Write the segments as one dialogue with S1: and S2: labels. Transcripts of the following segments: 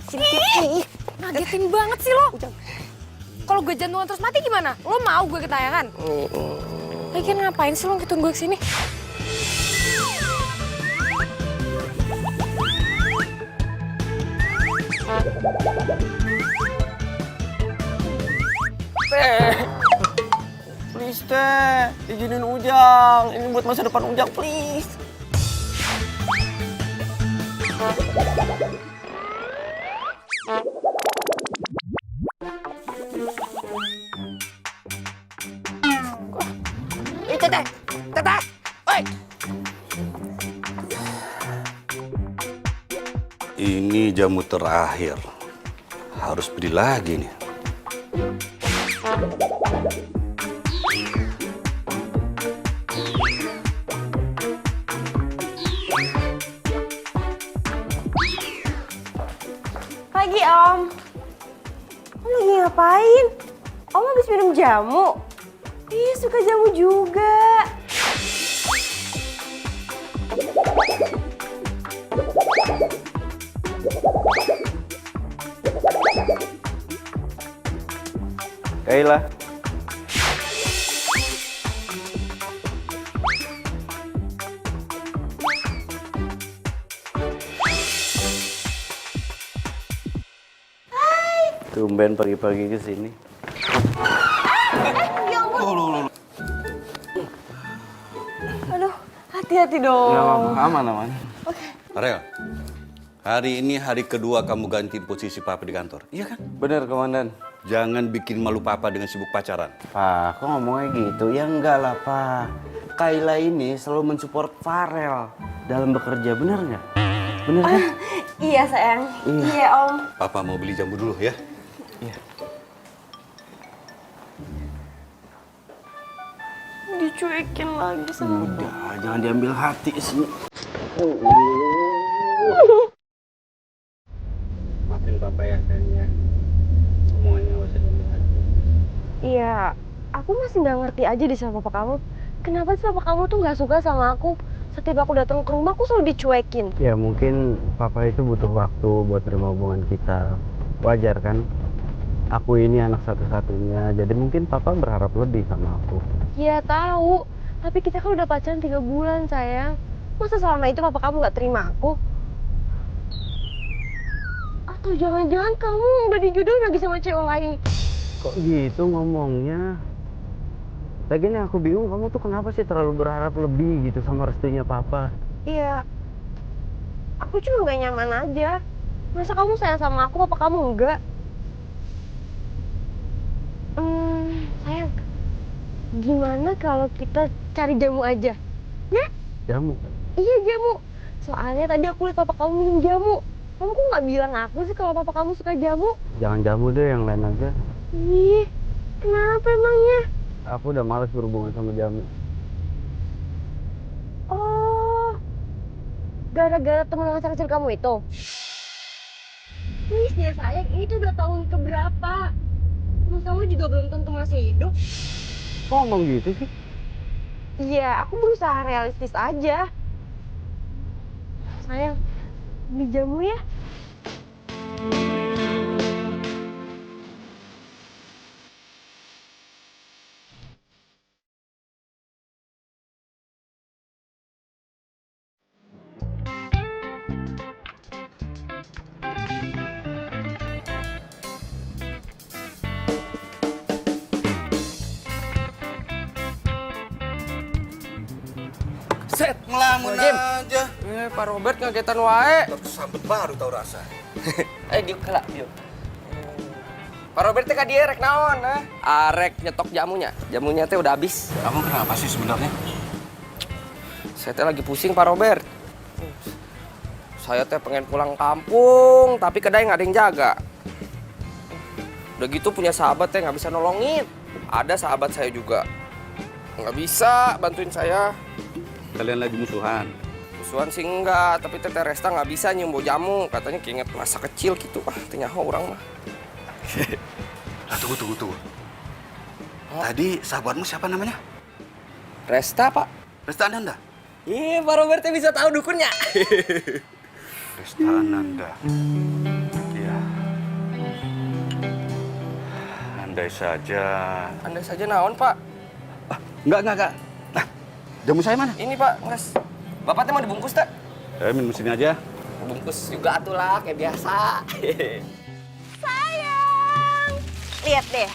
S1: Sini. Ngagetin banget sih lo. Kalau gue jantungan terus mati gimana? Lo mau gue ketayangan? Lagian ngapain sih lo ngikutin gue kesini?
S2: Please teh, izinin Ujang. Ini buat masa depan Ujang, please.
S3: Teteh, oi.
S4: Ini jamu terakhir. Harus beli lagi nih.
S5: Pagi, Om. Om lagi ngapain? Om habis minum jamu? Ih, suka jamu juga.
S2: Kayla. Tumben pagi-pagi ke sini.
S5: Ya ampun. Aduh, hati-hati dong.
S2: Nggak apa-apa, aman.
S4: Ariel, hari ini hari kedua kamu ganti posisi papa di kantor. Iya kan?
S2: Bener, Komandan.
S4: Jangan bikin malu papa dengan sibuk pacaran.
S2: Pak, kok ngomongnya gitu? Ya enggak lah, Pak. Kayla ini selalu mensupport Farel dalam bekerja, bener nggak? Bener kan?
S5: Iya, sayang. Iya, Om.
S4: Papa mau beli jamu dulu ya.
S2: Iya.
S5: Dicuekin lagi sama
S2: Udah, jangan diambil hati sini. Maafin papa ya, sayangnya. Semuanya gak usah diambil hati.
S5: Iya, aku masih nggak ngerti aja di sama papa kamu. Kenapa sih papa kamu tuh nggak suka sama aku? Setiap aku datang ke rumah, aku selalu dicuekin.
S2: Ya mungkin papa itu butuh waktu buat terima hubungan kita. Wajar kan? Aku ini anak satu-satunya, jadi mungkin papa berharap lebih sama aku.
S5: Iya tahu, tapi kita kan udah pacaran 3 bulan, sayang. Masa selama itu papa kamu nggak terima aku? Atau jangan-jangan kamu udah dijodohin lagi sama cewek lain?
S2: Kok gitu ngomongnya? Lagian aku bingung, kamu tuh kenapa sih terlalu berharap lebih gitu sama restunya papa?
S5: Iya, aku cuma gak nyaman aja. Masa kamu sayang sama aku, papa kamu enggak? Sayang, gimana kalau kita cari jamu aja? Ya?
S2: Jamu?
S5: Iya, jamu. Soalnya tadi aku lihat papa kamu minum jamu. Kamu kok nggak bilang aku sih kalau papa kamu suka jamu?
S2: Jangan jamu deh, yang lain aja.
S5: Ih, kenapa emangnya?
S2: Aku udah males berhubungan sama jamu.
S5: Oh, gara-gara teman masa kecil kamu itu? Please ya sayang, ini tuh udah tahun keberapa? Teman kamu juga belum tentu masih hidup.
S2: Kok ngomong gitu sih?
S5: Iya, aku berusaha realistis aja. Sayang, beli jamu ya.
S4: Set, ngelamun aja.
S3: Pak Robert ngagetan wae.
S4: Tersambut baru tau rasa.
S3: Diuk kelak, diuk. Pak Robert teh ka dieu rek naon, ha? Arek nyetok jamunya. Jamunya teh udah habis.
S4: Kamu kenapa sih sebenarnya?
S3: Saya teh lagi pusing, Pak Robert. Saya teh pengen pulang kampung, tapi kedai nggak ada yang jaga. Udah gitu punya sahabat teh nggak bisa nolongin. Ada sahabat saya juga. Nggak bisa bantuin saya.
S4: Kalian lagi musuhan.
S3: Musuhan sih enggak, tapi Teteh Resta nggak bisa nyium bau jamu. Katanya keinget masa kecil gitu. Ternyaho orang mah.
S4: Nah, tunggu. Tadi sahabatmu siapa namanya?
S3: Resta, Pak.
S4: Resta Ananda?
S3: Iya, Pak Robert teh bisa tahu dukunnya.
S4: Krista Ananda. Ya. Andai saja.
S3: Andai saja naon, Pak.
S4: Enggak. Nah, jamu saya mana?
S3: Ini, Pak, nges. Bapak teh mau dibungkus, teh?
S4: Minum sini aja.
S3: Bungkus juga atuh lah, kayak biasa.
S5: Sayang, lihat deh,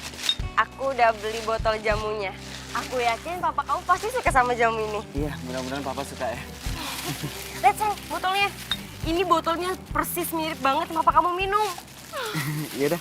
S5: aku udah beli botol jamunya. Aku yakin papa kamu pasti suka sama jamu ini.
S2: Iya, mudah-mudahan papa suka ya.
S5: Lihat sayang, botolnya. Ini botolnya persis mirip banget sama papa kamu minum.
S2: Iya dah.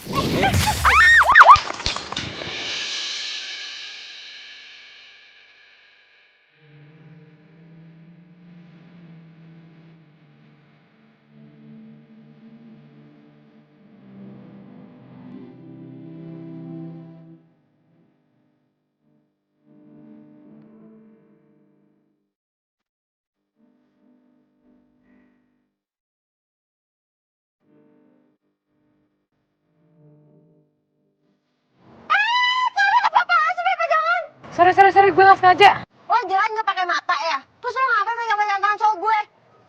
S1: Sorry, gue gak sengaja.
S5: Lo jalan nggak pakai mata ya? Terus lo ngapain pegang-pegang tangan cowok gue?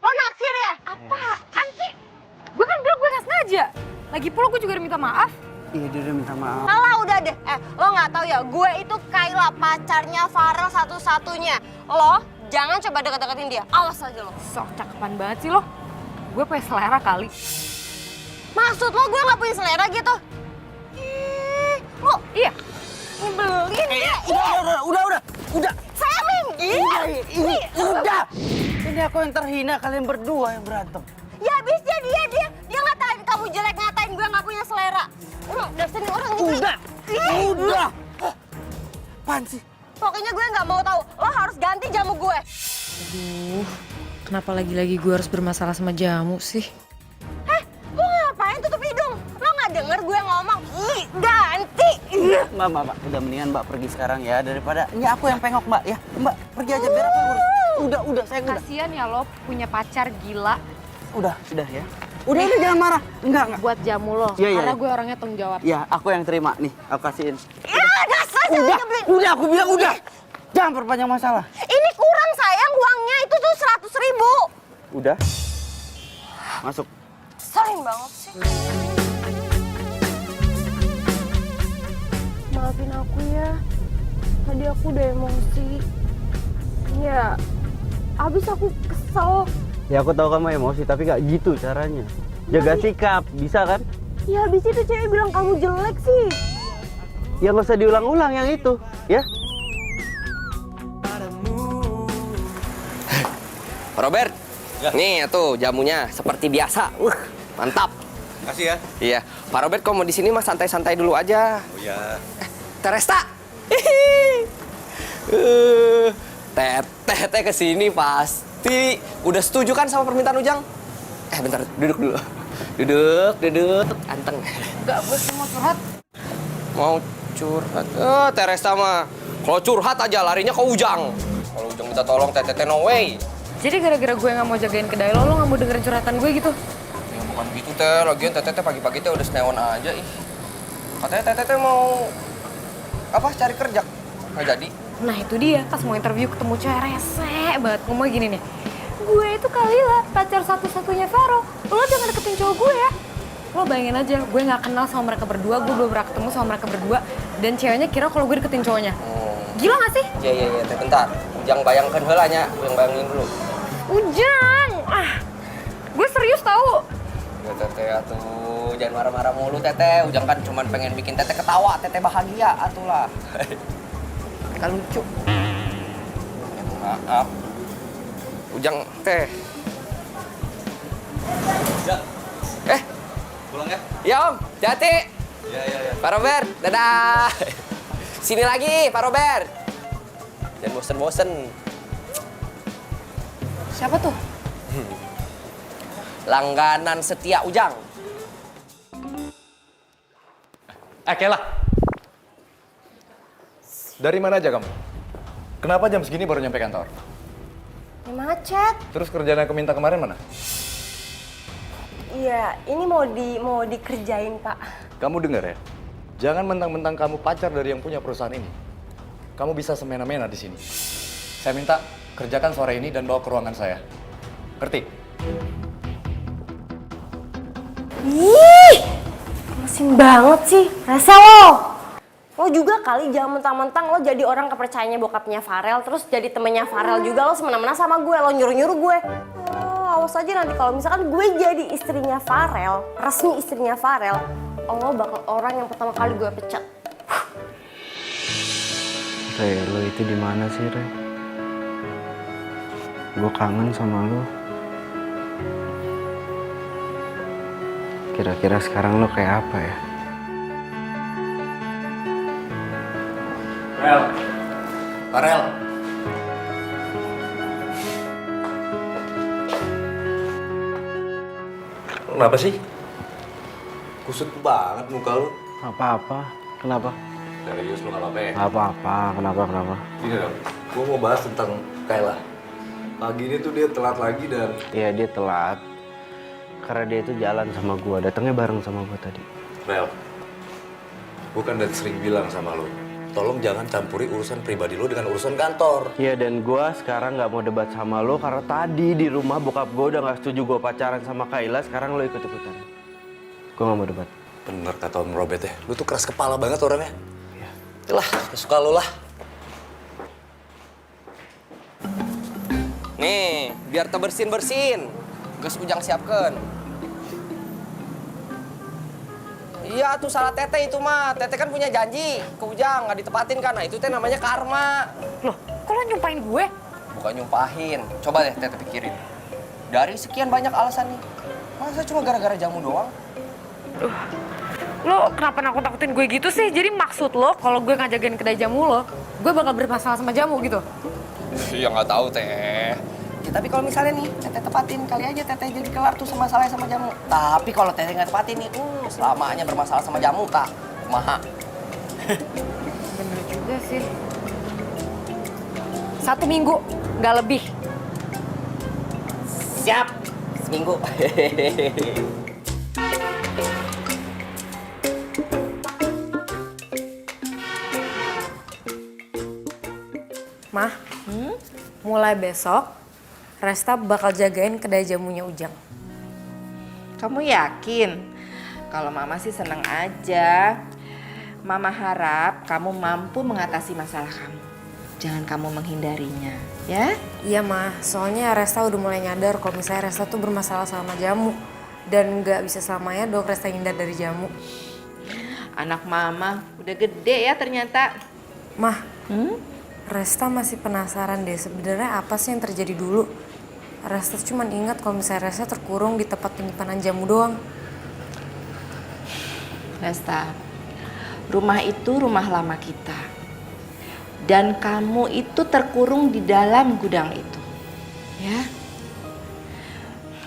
S5: Lo naksir ya? Apaan sih?
S1: Gue kan bilang gue gak sengaja. Lagi pula gue juga udah minta maaf.
S2: Iya, dia udah minta maaf.
S5: Alah udah deh, lo nggak tahu ya, gue itu Kayla pacarnya Farel satu-satunya. Lo jangan coba deket-deketin dia, awas aja lo.
S1: Sok cakepan banget sih lo. Gue punya selera kali.
S5: Maksud lo gue nggak punya selera gitu? Lo
S1: Iya.
S5: nyebelin ya?
S2: Udah.
S5: Saya minggir.
S2: Ini udah. Ini aku yang terhina, kalian berdua yang berantem.
S5: Ya abisnya dia ngatain kamu jelek, ngatain gue nggak punya selera. Dasar nih orang nyebelin.
S2: Udah. Apaan sih?
S5: Pokoknya gue nggak mau tahu. Lo harus ganti jamu gue.
S1: Aduh, kenapa lagi-lagi gue harus bermasalah sama jamu sih?
S5: Lo ngapain tutup hidung? Lo nggak denger gue ngomong? Ih, ganti.
S2: Mbak, udah mendingan Mbak pergi sekarang ya daripada ini aku yang pengok Mbak ya. Mbak pergi aja biar aku urus. Udah, saya udah.
S1: Kasian ya lo punya pacar gila
S2: Udah ya. Udah jangan marah. Enggak.
S1: buat jamu lo.
S2: Iya,
S1: Karena
S2: iya.
S1: gue orangnya tanggung jawab.
S2: Ya, aku yang terima nih. Aku kasihin.
S5: Ya dasar cewek nyebelin.
S2: Udah aku bilang udah. Jangan perpanjang masalah.
S5: Ini kurang sayang uangnya itu tuh 100.000.
S2: Udah. Masuk.
S5: Sering banget sih. Maafin aku ya. Tadi aku udah emosi. Ya, abis aku kesel.
S2: Ya aku tahu kamu emosi tapi gak gitu caranya. Jaga sikap, bisa kan?
S5: Ya abis itu cewek bilang kamu jelek sih.
S2: Ya nggak usah diulang-ulang yang itu, ya?
S3: Robert, nih tuh jamunya seperti biasa. Mantap.
S4: Kasih ya.
S3: Iya, Pak Robert kalau mau di sini mah santai-santai dulu aja.
S4: Oh ya.
S3: Teresta. Teteh kesini pasti udah setuju kan sama permintaan Ujang? Bentar, duduk dulu. Duduk. Anteng.
S1: Enggak, gue cuma mau curhat.
S3: Mau curhat? Teresta mah kalau curhat aja larinya ke Ujang. Kalau Ujang minta tolong, teteh no way.
S1: Jadi gara-gara gue gak mau jagain kedai lo gak mau dengerin curhatan gue gitu?
S3: Ya bukan gitu teh, lagian teteh pagi-pagi teh udah senewan aja ih. Katanya teteh mau apa cari kerja? Nggak jadi.
S1: Nah itu dia, pas mau interview ketemu cewek rese banget. Ngomong gini nih, gue itu Kalila, pacar satu-satunya Vero. Lo jangan deketin cowok gue ya. Lo bayangin aja, gue gak kenal sama mereka berdua, gue belum pernah ketemu sama mereka berdua. Dan ceweknya kira kalau gue deketin cowoknya. Gila gak sih?
S3: Iya, teh bentar. Ujang bayangkan heula nya, Ujang bayangin dulu.
S1: Ujang! Gue serius tau.
S3: Ya teteh atuh, jangan marah-marah mulu teteh. Ujang kan cuma pengen bikin teteh ketawa, teteh bahagia atuh lah. Gak lucu. Maaf. Ujang teh.
S4: Ya.
S3: Eh,
S4: Pulang ya.
S3: ya Om, jati.
S4: Ya.
S3: Pak Robert, dadah. Sini lagi, Pak Robert. Jangan bosen-bosen.
S1: Siapa tuh?
S3: Langganan setia Ujang.
S6: Kela. Dari mana aja kamu? Kenapa jam segini baru nyampe kantor?
S5: Ya macet.
S6: Terus kerjaan aku minta kemarin mana?
S5: Iya, ini mau dikerjain, Pak.
S6: Kamu dengar ya? Jangan mentang-mentang kamu pacar dari yang punya perusahaan ini. Kamu bisa semena-mena di sini. Saya minta kerjakan sore ini dan bawa ke ruangan saya. Ngerti?
S5: Ih, mesin banget sih. Rese lo. Lo juga kali jangan mentang-mentang lo jadi orang kepercayaannya bokapnya Farel, terus jadi temennya Farel juga lo semena-mena sama gue, lo nyuruh-nyuruh gue. Oh, awas aja nanti kalau misalkan gue jadi istrinya Farel, resmi istrinya Farel, lo bakal orang yang pertama kali gue pecat.
S2: Re, lo itu di mana sih, Re? Gue kangen sama lo. Kira-kira sekarang lo kayak apa ya?
S6: Farel. Kenapa sih? Kusut banget muka lu.
S2: Apa-apa? Kenapa?
S6: Serius lu nggak apa-apa ya?
S2: Apa-apa? Kenapa?
S6: Ini dong, gue mau bahas tentang Kayla. Pagi ini tuh dia telat lagi dan...
S2: Iya, dia telat. Karena dia itu jalan sama gua, datangnya bareng sama gua tadi.
S6: Rel, gue kan udah sering bilang sama lo, tolong jangan campuri urusan pribadi lo dengan urusan kantor.
S2: Iya, dan gua sekarang nggak mau debat sama lo karena tadi di rumah bokap gua udah nggak setuju gua pacaran sama Kayla. Sekarang lo ikut-ikutan. Gua nggak mau debat.
S6: Bener kata Om Robert ya, lu tuh keras kepala banget orangnya.
S2: Iya.
S6: Itulah, suka lo lah.
S3: Nih, biar tebersin-bersin. Gas Ujang siapkan. Iya tuh salah Tete itu mah. Tete kan punya janji ke Ujang nggak ditepatin kan. Nah itu teh namanya karma.
S1: Loh, kok lo nyumpahin gue?
S3: Bukan nyumpahin. Coba deh Tete pikirin. Dari sekian banyak alasan nih, masa cuma gara-gara jamu doang?
S1: Lo kenapa nakut-nakutin gue gitu sih? Jadi maksud lo kalau gue ngajagain kedai jamu lo, gue bakal bermasalah sama jamu gitu?
S3: Iya nggak tahu Teh. Ya, tapi kalau misalnya nih Tete tepatin, kali aja Tete jadi kelar tuh masalahnya sama jamu. Tapi kalau Tete nggak tepatin nih, selamanya bermasalah sama jamu kak. Kumaha.
S1: Bener juga sih. 1 minggu, nggak lebih.
S3: Siap. Seminggu.
S1: Mah, mulai besok Resta bakal jagain kedai jamunya Ujang.
S7: Kamu yakin? Kalau Mama sih seneng aja. Mama harap kamu mampu mengatasi masalah kamu. Jangan kamu menghindarinya, ya?
S1: Iya mah, soalnya Resta udah mulai nyadar kalau misalnya Resta tuh bermasalah sama jamu. Dan nggak bisa selamanya dong Resta hindar dari jamu.
S7: Anak Mama udah gede ya ternyata.
S1: Mah, Resta masih penasaran deh sebenarnya apa sih yang terjadi dulu. Resta cuma ingat kalau misalnya Resta terkurung di tempat penyimpanan jamu doang.
S7: Resta, rumah itu rumah lama kita. Dan kamu itu terkurung di dalam gudang itu. Ya?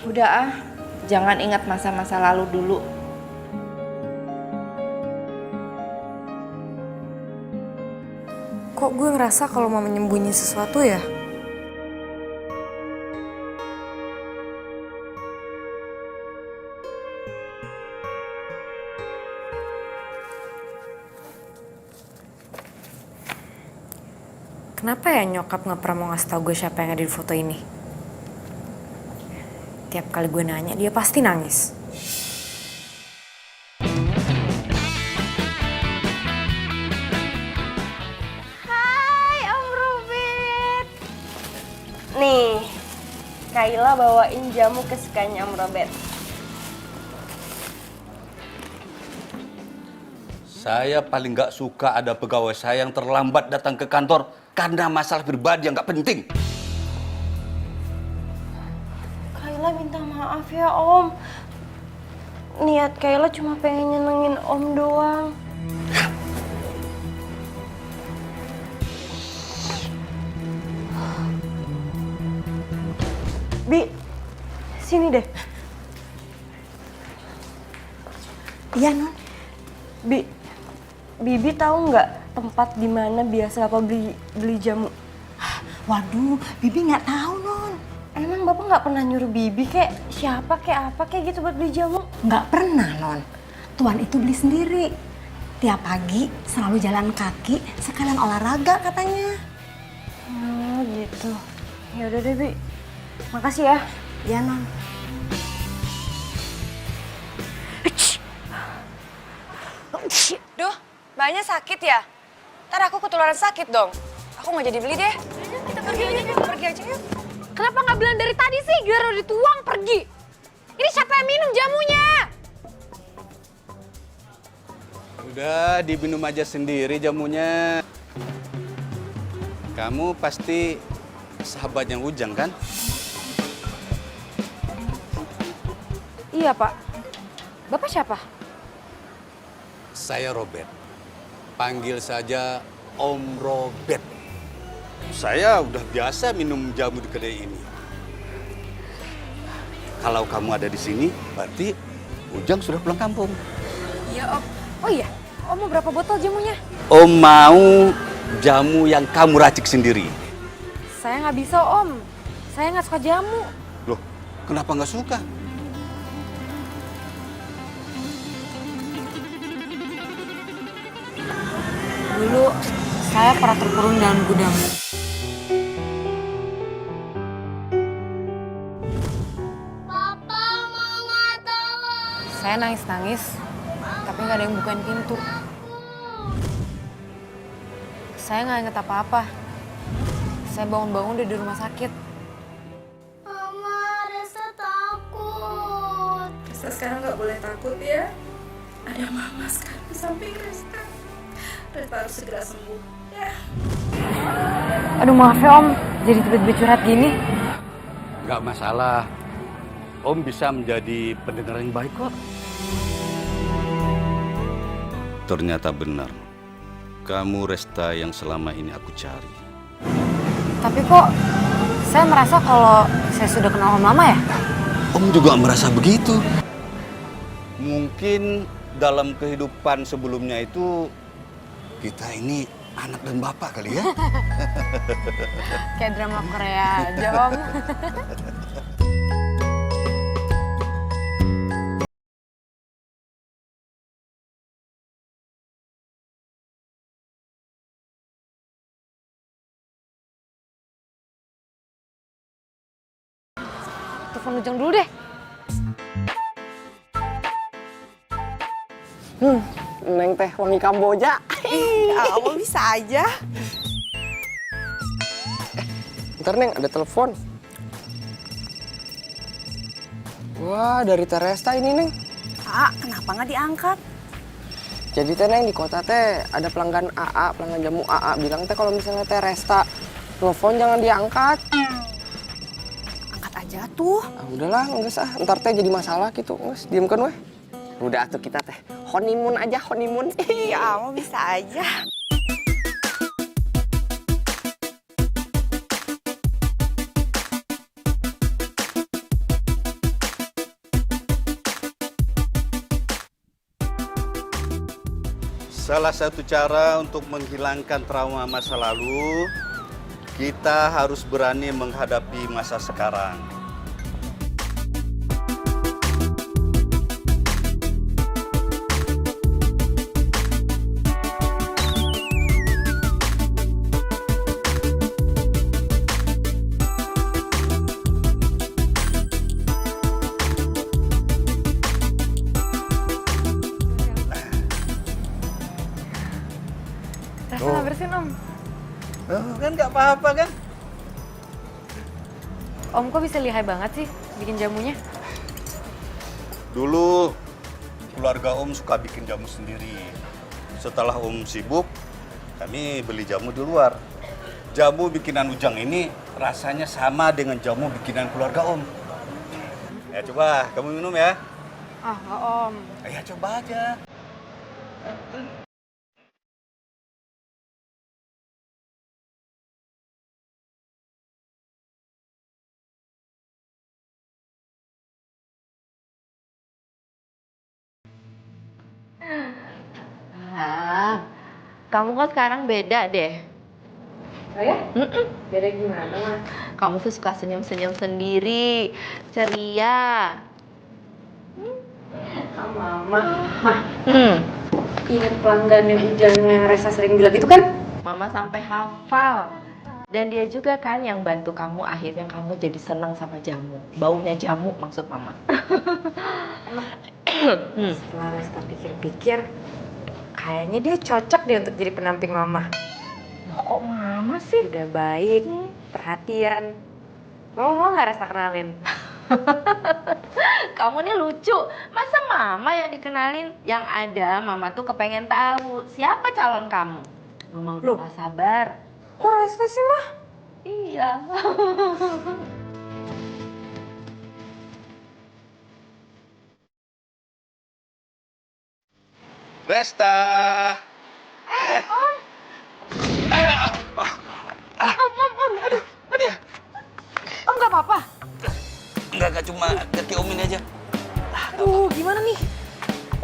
S7: Udah ah, jangan ingat masa-masa lalu dulu.
S1: Kok gue ngerasa kalau mau menyembunyi sesuatu ya? Kenapa ya nyokap nggak pernah mau ngasih tau gue siapa yang ada di foto ini? Tiap kali gue nanya, dia pasti nangis.
S5: Hai Om Robert. Nih, Kayla bawain jamu kesukaannya Om Robert.
S4: Saya paling nggak suka ada pegawai saya yang terlambat datang ke kantor karena masalah pribadi yang nggak penting.
S5: Kayla minta maaf ya Om. Niat Kayla cuma pengen nyenengin Om doang. Bi, sini deh.
S7: Iya, Non.
S5: Bibi tahu nggak tempat di mana biasa Bapak beli jamu?
S7: Waduh, Bibi nggak tahu, Non.
S5: Emang Bapak nggak pernah nyuruh Bibi kayak siapa kayak apa kayak gitu buat beli jamu?
S8: Nggak pernah, Non. Tuan itu beli sendiri. Tiap pagi selalu jalan kaki, sekalian olahraga katanya.
S5: Oh gitu. Ya udah deh, Bi. Makasih ya.
S8: Ya, Non.
S1: Duh, mbaknya sakit ya? Ntar aku ketularan sakit dong. Aku nggak jadi beli deh. Kita pergi aja yuk, pergi aja yuk. Kenapa nggak bilang dari tadi sih? Giliran udah dituang pergi. Ini siapa yang minum jamunya?
S4: Udah diminum aja sendiri jamunya. Kamu pasti sahabatnya Ujang kan?
S1: Iya, Pak. Bapak siapa?
S4: Saya Robert. Panggil saja Om Robert. Saya udah biasa minum jamu di kedai ini. Kalau kamu ada di sini, berarti Ujang sudah pulang kampung.
S1: Iya, Om. Oh iya, Om mau berapa botol jamunya?
S4: Om mau jamu yang kamu racik sendiri.
S1: Saya nggak bisa, Om. Saya nggak suka jamu.
S4: Loh, kenapa nggak suka?
S1: Dulu saya pernah terkurung dalam gudang.
S5: Papa, Mama tolong.
S1: Saya nangis-nangis, tapi nggak ada yang bukain pintu. Saya nggak inget apa-apa. Saya bangun-bangun udah di rumah sakit.
S5: Mama, Resa takut.
S9: Resta sekarang nggak boleh takut ya. Ada mama sekarang di samping Resta. Resta harus segera sembuh ya.
S1: Aduh maaf ya Om, jadi tiba-tiba curhat gini.
S4: Nggak masalah. Om bisa menjadi pendengar yang baik kok. Ternyata benar. Kamu Resta yang selama ini aku cari.
S1: Tapi kok saya merasa kalau saya sudah kenal Om lama ya?
S4: Om juga merasa begitu. Mungkin dalam kehidupan sebelumnya itu kita ini anak dan bapak kali ya.
S1: Kayak drama Korea aja Om. Telepon Ujang dulu deh.
S3: Neng teh wangi Kamboja.
S7: Kamu bisa aja.
S3: Ntar Neng, ada telepon. Wah, dari Teresta ini Neng.
S7: Kenapa nggak diangkat?
S3: Jadi teh Neng, di kota teh ada pelanggan AA, pelanggan jamu AA. Bilang teh kalau misalnya Teresta telepon jangan diangkat.
S7: Angkat aja tuh.
S3: Ah, udahlah, nggak usah. Ntar teh jadi masalah gitu. Nges, diemkan weh. Udah atuh kita teh honeymoon aja, honeymoon.
S7: Ya, kamu bisa aja.
S4: Salah satu cara untuk menghilangkan trauma masa lalu, kita harus berani menghadapi masa sekarang.
S1: Rasa nggak bersin Om.
S4: Kan nggak apa-apa kan?
S1: Om kok bisa lihai banget sih bikin jamunya?
S4: Dulu keluarga Om suka bikin jamu sendiri. Setelah Om sibuk, kami beli jamu di luar. Jamu bikinan Ujang ini rasanya sama dengan jamu bikinan keluarga Om. Ya coba, kamu minum ya.
S1: Ah, nggak Om.
S4: Ya coba aja.
S7: Kamu kok sekarang beda deh.
S1: Oh ya? Beda gimana Mas?
S7: Kamu tuh suka senyum-senyum sendiri, ceria.
S1: Mama. Ingat pelanggan yang Ujang yang Resa sering bilang itu kan?
S7: Mama sampai hafal. Dan dia juga kan yang bantu kamu akhirnya kamu jadi senang sama jamu. Baunya jamu maksud Mama.
S1: Setelah Resa pikir-pikir,
S7: Kayaknya dia cocok deh untuk jadi pendamping mama.
S5: Kok mama sih?
S7: Udah baik, perhatian. Mama mau nggak Resta kenalin?
S5: Kamu nih lucu. Masa mama yang dikenalin? Yang ada mama tuh kepengen tahu siapa calon kamu. Mama udah gak sabar.
S7: Kok Resta sih, Mah?
S5: Iya.
S4: Resta.
S1: Om nggak apa-apa?
S4: Enggak cuma kaki Om ini aja.
S1: Aduh, gimana nih?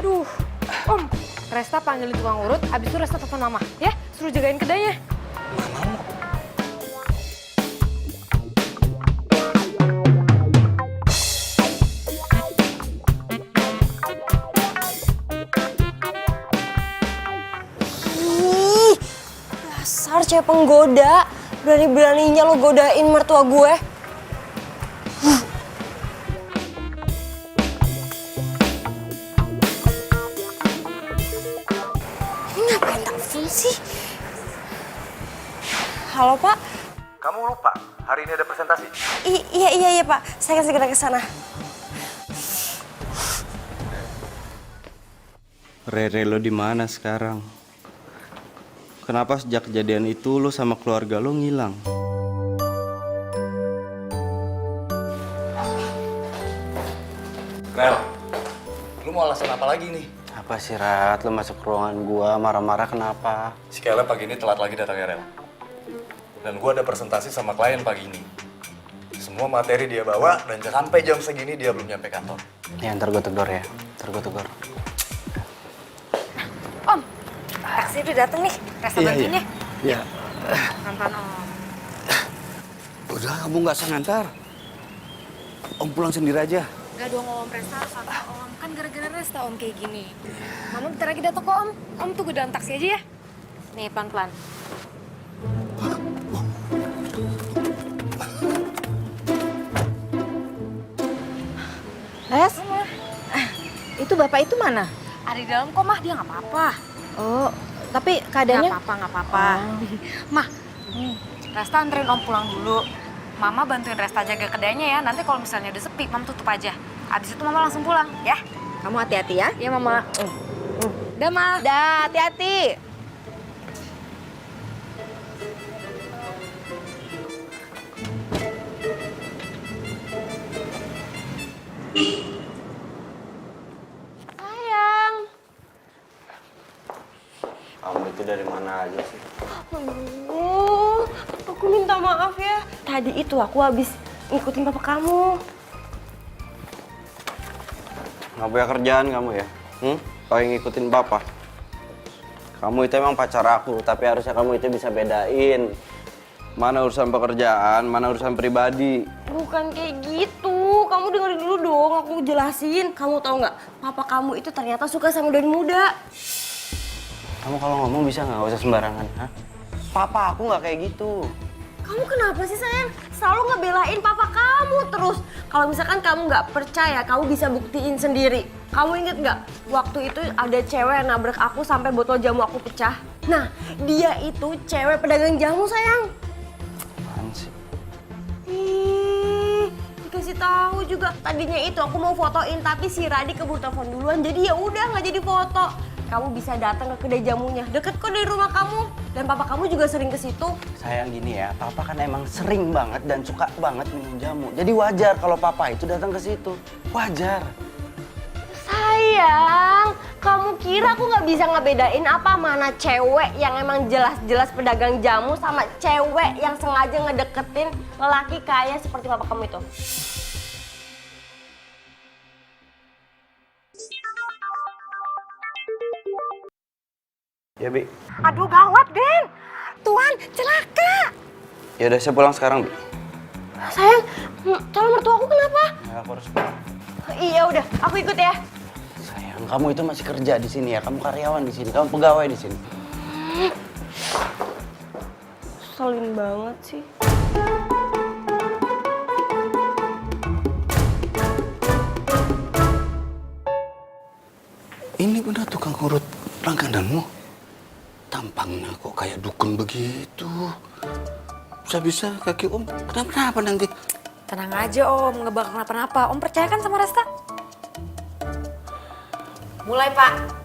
S1: Aduh, Om, Resta panggilin tukang urut, abis itu Resta telepon Mama, ya? Suruh jagain kedainya.
S5: Ih, dasar cewek penggoda. Berani-beraninya lo godain mertua gue. Ini ngapain telepon sih? Halo, Pak.
S6: Kamu lupa, hari ini ada presentasi.
S5: Iya, Pak. Saya akan segera ke sana.
S2: Rere, lo di mana sekarang? Kenapa sejak kejadian itu lo sama keluarga lo ngilang?
S6: Rel, lu mau alasan apa lagi nih?
S2: Apa sih, Rat? Lo masuk ke ruangan gua marah-marah kenapa?
S6: Si Kayla pagi ini telat lagi datangnya, Rel. Dan gua ada presentasi sama klien pagi ini. Semua materi dia bawa dan sampai jam segini dia belum nyampe kantor.
S2: Ya, ntar gue tegur ya. Ntar gue tegur.
S1: Om, taksi udah dateng nih. Resta bantuin ya.
S2: Iya.
S1: Pelan-pelan, Om.
S4: Udah, kamu nggak usah ngantar. Om pulang sendiri aja.
S1: Gak dong, Om. Resta harus sama Om. Kan gara-gara Resta, Om, kayak gini. Mama bentar lagi datang kok, Om. Om tunggu dalam taksi aja ya. Nih, pelan-pelan.
S7: Res, itu bapak itu mana?
S1: Ada di dalam kok, Mah. Dia nggak apa-apa.
S7: Oh, tapi
S1: Nggak
S7: keadaannya...
S1: apa-apa, nggak apa-apa. Mah, Resta anterin Om pulang dulu. Mama bantuin Resta jaga kedainya ya. Nanti kalau misalnya udah sepi, Mama tutup aja. Abis itu Mama langsung pulang, ya?
S7: Kamu hati-hati ya.
S1: Iya, Mama. Udah, Ma.
S7: Dah, hati-hati.
S5: Sayang.
S2: Kamu itu dari mana aja sih?
S5: Aduh, aku minta maaf ya. Tadi itu aku habis ngikutin papa kamu.
S2: Nggak punya kerjaan kamu ya? Paling ngikutin papa. Kamu itu emang pacar aku, tapi harusnya kamu itu bisa bedain. Mana urusan pekerjaan, mana urusan pribadi.
S5: Bukan kayak gitu. Kamu dengerin dulu dong, aku jelasin. Kamu tahu nggak? Papa kamu itu ternyata suka sama dari muda.
S2: Kamu kalau ngomong bisa nggak usah sembarangan, ha? Papa aku nggak kayak gitu.
S5: Kamu kenapa sih sayang? Selalu ngebelain papa kamu terus. Kalau misalkan kamu nggak percaya, kamu bisa buktiin sendiri. Kamu inget nggak? Waktu itu ada cewek yang nabrak aku sampai botol jamu aku pecah. Nah, dia itu cewek pedagang jamu sayang.
S2: Apaan sih?
S5: Ih, dikasih tahu juga. Tadinya itu aku mau fotoin, tapi si Radi keburu telepon duluan. Jadi ya udah nggak jadi foto. Kamu bisa datang ke kedai jamunya. Deket kok dari rumah kamu. Dan papa kamu juga sering ke situ.
S2: Sayang gini ya, papa kan emang sering banget dan suka banget minum jamu. Jadi wajar kalau papa itu datang ke situ. Wajar.
S5: Sayang, kamu kira aku nggak bisa ngebedain apa mana cewek yang emang jelas-jelas pedagang jamu sama cewek yang sengaja ngedeketin lelaki kaya seperti papa kamu itu?
S2: Ya, Bi.
S8: Aduh gawat, Den. Tuan, celaka.
S2: Ya udah, saya pulang sekarang, Bi.
S5: Sayang, calon mertua aku kenapa?
S2: Ya, aku harus pulang.
S5: Iya udah, aku ikut ya.
S2: Sayang, kamu itu masih kerja di sini ya. Kamu karyawan di sini, kamu pegawai di sini.
S5: Selin banget sih.
S4: Ini benar tukang urut Langgananmu tampangnya kok kayak dukun begitu. Bisa-bisa kaki Om kenapa-napa nanti.
S1: Tenang aja Om, nggak bakal kenapa-napa. Om percaya kan sama Resta?
S5: Mulai, Pak.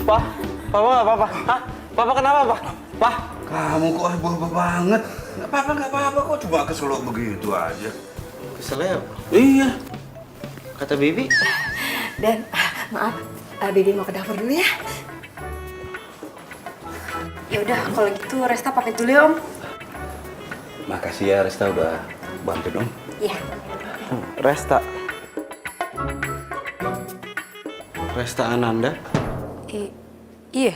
S2: Pak, Papa nggak apa-apa. Hah? Papa kenapa, Pak? Pak,
S4: Kamu kok heboh banget. Nggak apa-apa kok, cuma keselok begitu aja.
S2: keselnya apa?
S4: Iya.
S2: Kata Bibi.
S8: Dan maaf, Bibi mau ke dapur dulu ya.
S1: Ya udah, kalau gitu Resta pamit dulu ya Om.
S4: Makasih ya Resta udah bantu dong.
S8: Iya.
S2: Resta. Resta Ananda.
S1: Iya.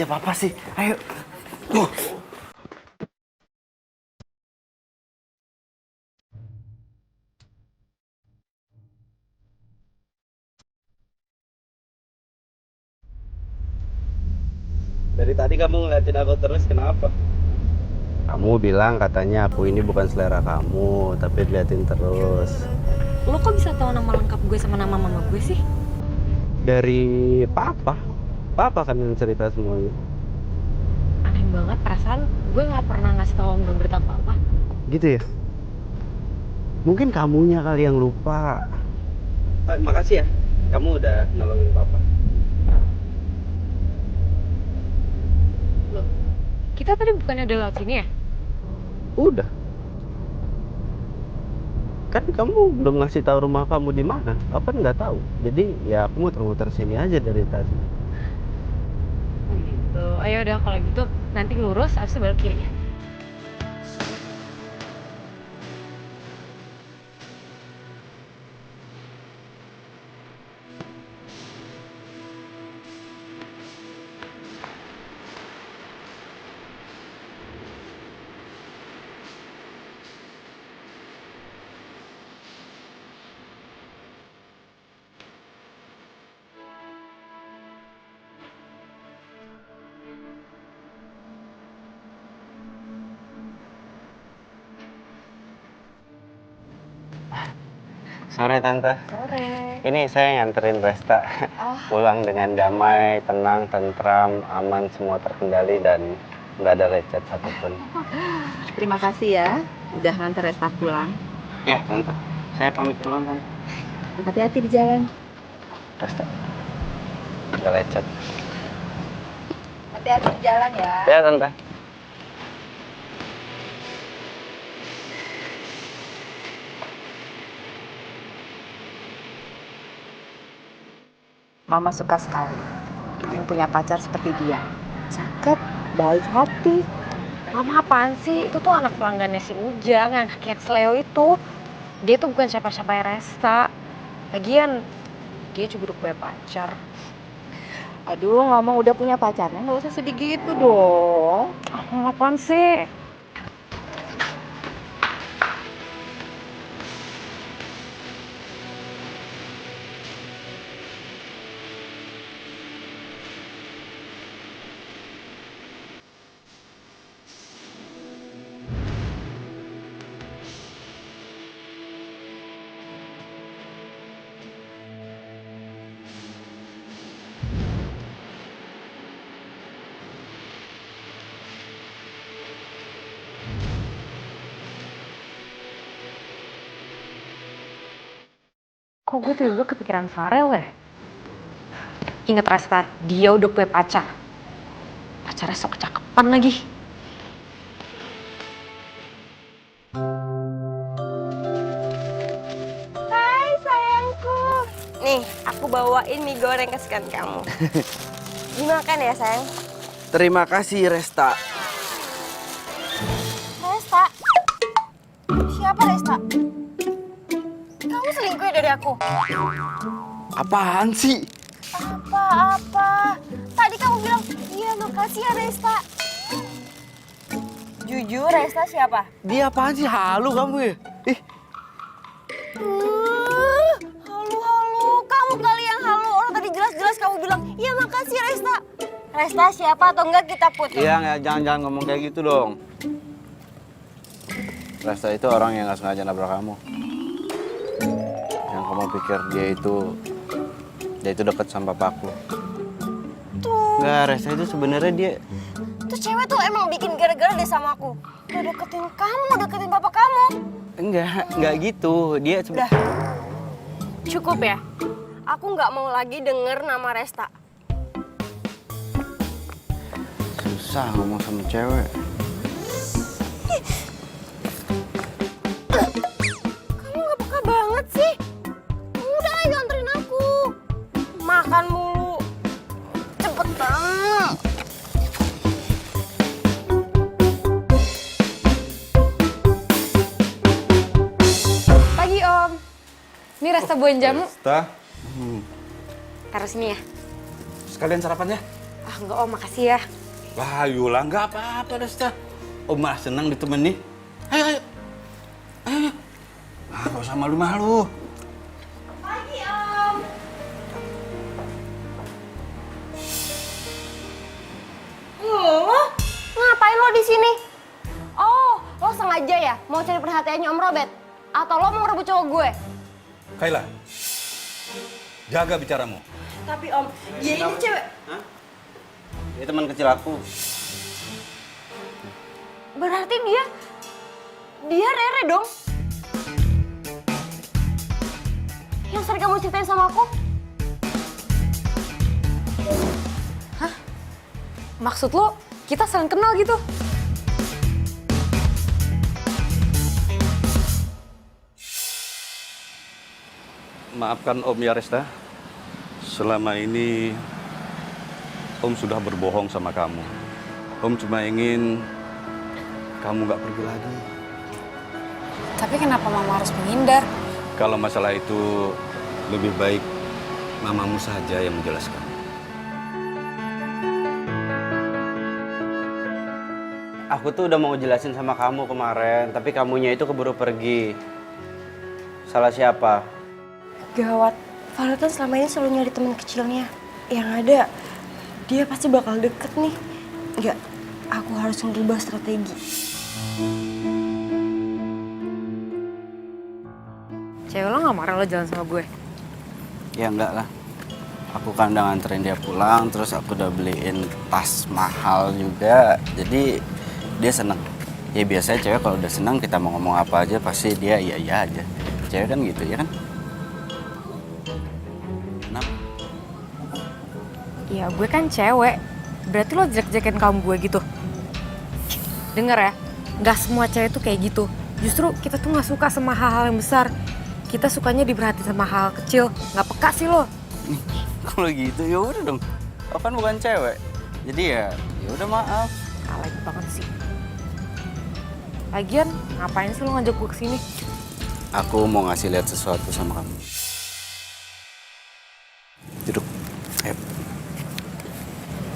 S2: Ya Papa sih, ayo. Dari tadi kamu ngeliatin aku terus, kenapa? Kamu bilang katanya aku ini bukan selera kamu, tapi liatin terus.
S1: Lo kok bisa tahu nama lengkap gue sama nama mama gue sih?
S2: Dari Papa. Papa kan yang cerita semuanya.
S1: Aneh banget, perasaan gue nggak pernah ngasih tahu Om berita apa-apa.
S2: Gitu ya? Mungkin kamunya kali yang lupa. Makasih ya, kamu udah nolongin Papa.
S1: Loh, kita tadi bukannya udah lewat sini ya?
S2: Udah. Kan kamu belum ngasih tahu rumah kamu di mana. Papa nggak tahu. Jadi ya aku muter-muter sini aja dari tadi.
S1: Oh gitu. Ayo udah kalau gitu nanti lurus, habis itu belok kiri ya.
S2: Sore Tante.
S1: Sore.
S2: Ini saya nganterin Resta pulang dengan damai, tenang, tentram, aman, semua terkendali dan nggak ada lecet satupun.
S7: Terima kasih ya, udah nganter Resta pulang.
S2: Ya Tante, saya pamit pulang Tante.
S7: Hati-hati di jalan.
S2: Resta, nggak lecet.
S7: Hati-hati di jalan ya.
S2: Ya Tante.
S7: Mama suka sekali yang punya pacar seperti dia. Cakep, baik hati.
S1: Mama apaan sih? Itu tuh anak pelanggannya si Ujang yang kaki Sleo itu. Dia tuh bukan siapa-siapa Resta. Lagian, dia juga udah punya pacar.
S7: Aduh, ngomong udah punya pacarnya, nggak usah sedih gitu dong.
S1: Apaan sih? Kok gue tiba-tiba kepikiran Farel ya? Ingat Resta, dia udah punya pacar. Pacarnya sok kecakepan lagi.
S5: Hai sayangku. Nih, aku bawain mie goreng kesukaan kamu. Dimakan ya sayang.
S2: Terima kasih Resta.
S5: Resta? Siapa Resta? Kamu selingkuh ya dari aku?
S2: Apaan sih?
S5: Apa-apa? Tadi kamu bilang, iya makasih ya Resta. Jujur Resta siapa?
S2: Dia apaan sih? Halu kamu ya? Ih,
S5: Halu-halu, kamu kali yang halu. Orang tadi jelas-jelas kamu bilang, iya makasih Resta. Resta siapa atau enggak kita putus?
S2: iya, jangan ngomong kayak gitu dong. Resta itu orang yang gak sengaja nabrak kamu. Yang kamu pikir dia itu dekat sama papaku.
S5: Tuh,
S2: Enggak, Resta itu sebenarnya dia
S5: tuh cewek tuh emang bikin gara-gara deh sama aku. Udah deketin kamu, deketin bapak kamu.
S2: enggak gitu. Dia
S5: Udah, cukup ya. Aku nggak mau lagi denger nama Resta.
S2: susah ngomong sama cewek.
S5: Kamu nggak peka banget sih. Udah ayo anterin aku. Makan mulu. Cepetan.
S1: Pagi Om. Ini Resta buahin jamu.
S4: Resta,
S1: Taruh sini ya.
S4: sekalian sarapan ya?
S1: Ah enggak Om, makasih ya.
S4: Wah, Yula, nggak apa-apa, Resta. Om mah senang ditemani. Ayo, ayo. Ayo. Ah, nggak usah malu-malu.
S5: Pagi Om. Ngapain lo di sini? Oh, lo sengaja ya mau cari perhatiannya Om Robert? Atau lo mau ngerebut cowok gue?
S4: Kayla, jaga bicaramu.
S5: Tapi Om, dia ini cewek.
S2: Dia teman kecil aku.
S5: Berarti dia Rere dong. Yang sering kamu ceritain sama aku?
S1: Maksud lo, kita saling kenal gitu?
S4: Maafkan Om ya, Resta. Selama ini Om sudah berbohong sama kamu. Om cuma ingin kamu nggak pergi lagi.
S1: Tapi kenapa Mama harus menghindar?
S4: Kalau masalah itu lebih baik mamamu saja yang menjelaskan.
S2: Aku tuh udah mau jelasin sama kamu kemarin, tapi kamunya itu keburu pergi. Salah siapa?
S5: Gawat, Farel kan selama ini selalu nyari teman kecilnya. Yang ada, dia pasti bakal deket nih. Enggak, aku harus ngerubah strategi.
S1: Cewek lo gak marah lo jalan sama gue?
S2: Ya enggak lah. Aku kan udah nganterin dia pulang, terus aku udah beliin tas mahal juga. Jadi dia seneng. Ya biasanya cewek kalau udah seneng kita mau ngomong apa aja pasti dia iya aja. Cewek kan gitu ya kan? Kenapa?
S1: Ya gue kan cewek, berarti lo jelek-jelekin kaum gue gitu? Dengar ya, gak semua cewek tuh kayak gitu. Justru kita tuh gak suka sama hal-hal yang besar. Kita sukanya diperhatiin sama hal kecil, gak peka sih lo.
S2: Kalau gitu ya udah dong. Aku kan bukan cewek. Jadi ya udah maaf.
S1: Alay banget sih. Lagian, ngapain sih lo ngajak gue kesini?
S2: Aku mau ngasih lihat sesuatu sama kamu. Duduk. Ayo.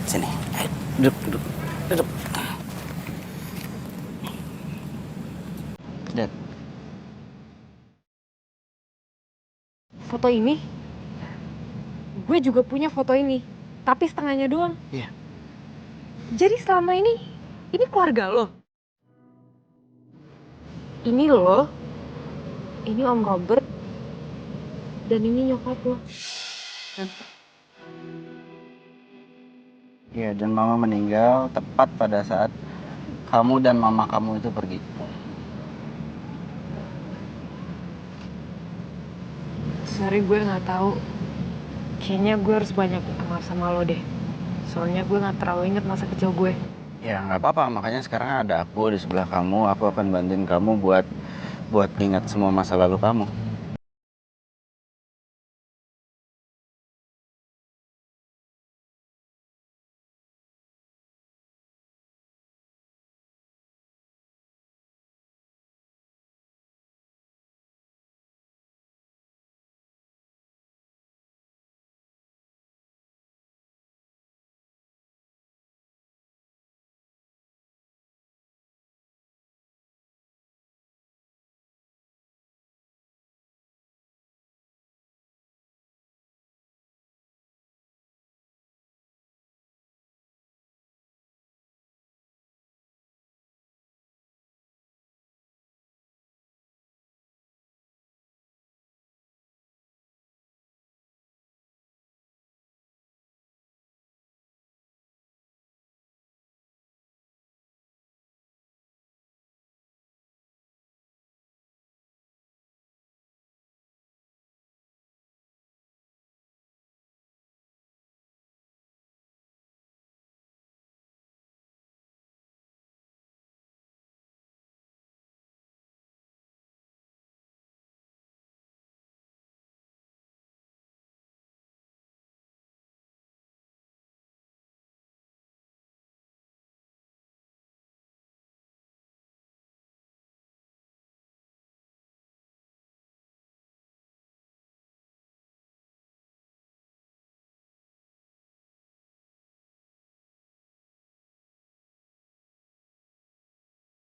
S2: Sini. Ayo. Duduk. Lihat.
S1: Foto ini? Gue juga punya foto ini, tapi setengahnya doang.
S2: Iya.
S1: Jadi selama ini keluarga lo? Ini lo, ini Om Robert, dan ini nyokap lo.
S2: Iya, dan mama meninggal tepat pada saat kamu dan mama kamu itu pergi.
S1: Sorry gue nggak tahu. Kayaknya gue harus banyak kenal sama lo deh. Soalnya gue nggak terlalu inget masa kecil gue.
S2: Ya nggak apa-apa, makanya sekarang ada aku di sebelah kamu. Aku akan bantuin kamu buat ingat semua masa lalu kamu.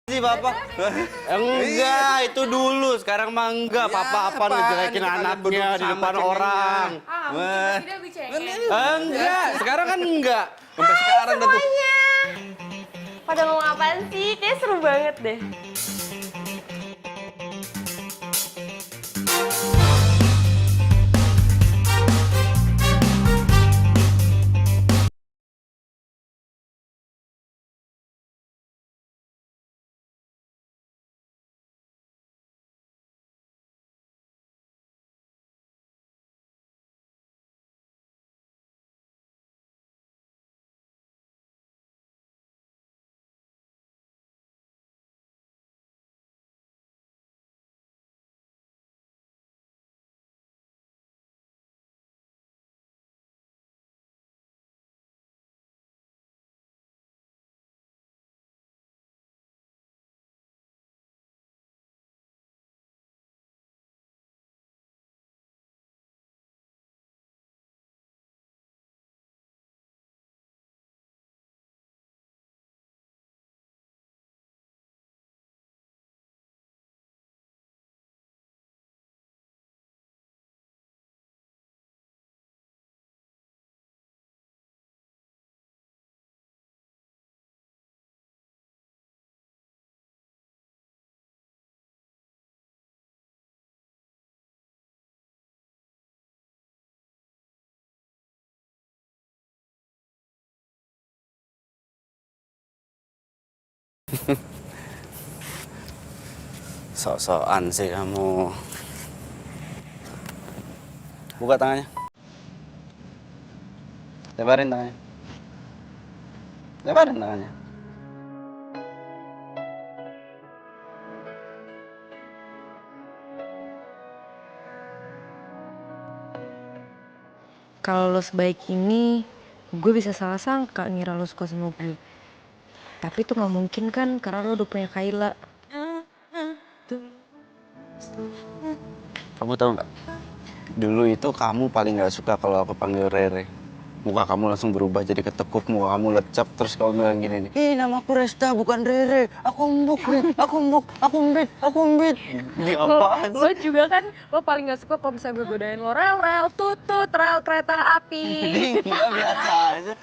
S2: Sih Bapak. Enggak, itu dulu. Sekarang mah enggak. Papa apa ngejelekin anaknya di depan orang. Enggak, sekarang kan enggak. Sampai sekarang dah tuh.
S5: Pada ngomong apaan sih? Kayaknya seru banget deh.
S2: Sok-sokan sih kamu. Buka tangannya. Lebarin tangannya. Lebarin tangannya.
S1: Kalau lo sebaik ini, gue bisa salah sangka ngira lo suka sama gue. Tapi itu nggak mungkin kan, karena lo udah punya Kayla.
S2: Kamu tahu nggak? Dulu itu kamu paling nggak suka kalau aku panggil Rere. Muka kamu langsung berubah jadi ketekuk, muka kamu lecap, terus kamu bilang gini nih, ih nama aku Resta bukan Rere, aku Mbok, aku Mbok, aku Mbit, aku Mbit. Ini apaan?
S1: Lo juga kan, lo paling gak suka kalau misalnya gue godain lo rel tutut, rel kereta api.
S2: Enggak, biasa aja.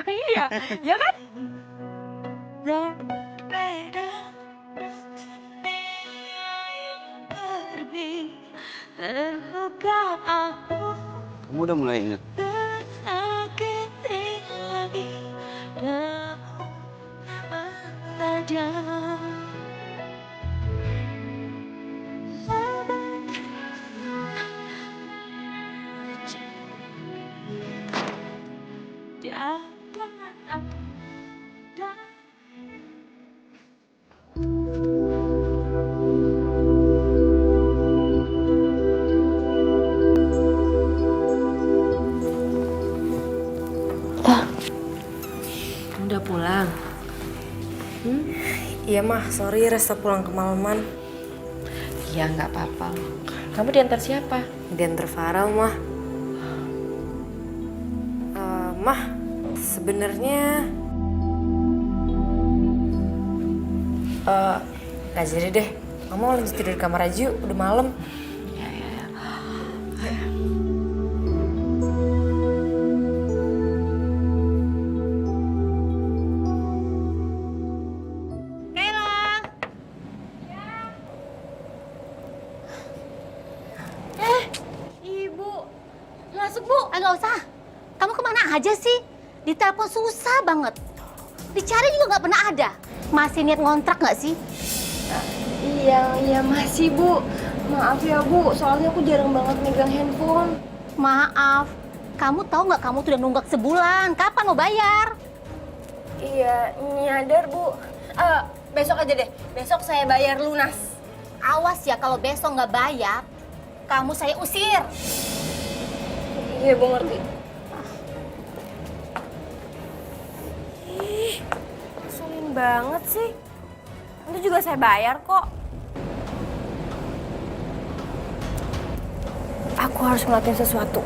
S1: Iya, ya kan?
S2: Kamu udah mulai inget?
S5: pulang?
S1: Iya mah, sorry Resta pulang kemalaman.
S5: Iya, nggak apa-apa. Kamu diantar siapa?
S1: Diantar Farel mah. Mah, sebenarnya nggak jadi deh. Mama lanjut tidur di kamar aja yuk, udah malam.
S8: Ibu, masuk Bu. Nggak usah. Kamu kemana aja sih? Ditelepon susah banget. Dicari juga nggak pernah ada. Masih niat ngontrak nggak sih?
S5: Iya masih Bu. Maaf ya Bu, soalnya aku jarang banget megang handphone.
S8: Maaf. Kamu tahu nggak kamu tuh udah nunggak sebulan. Kapan mau bayar?
S5: Iya, nyadar Bu. Besok aja deh, besok saya bayar lunas.
S8: Awas ya kalau besok nggak bayar, kamu saya usir.
S5: Iya Bu, ngerti. Ngeselin banget sih. Nanti juga saya bayar kok. Aku harus ngelakuin sesuatu.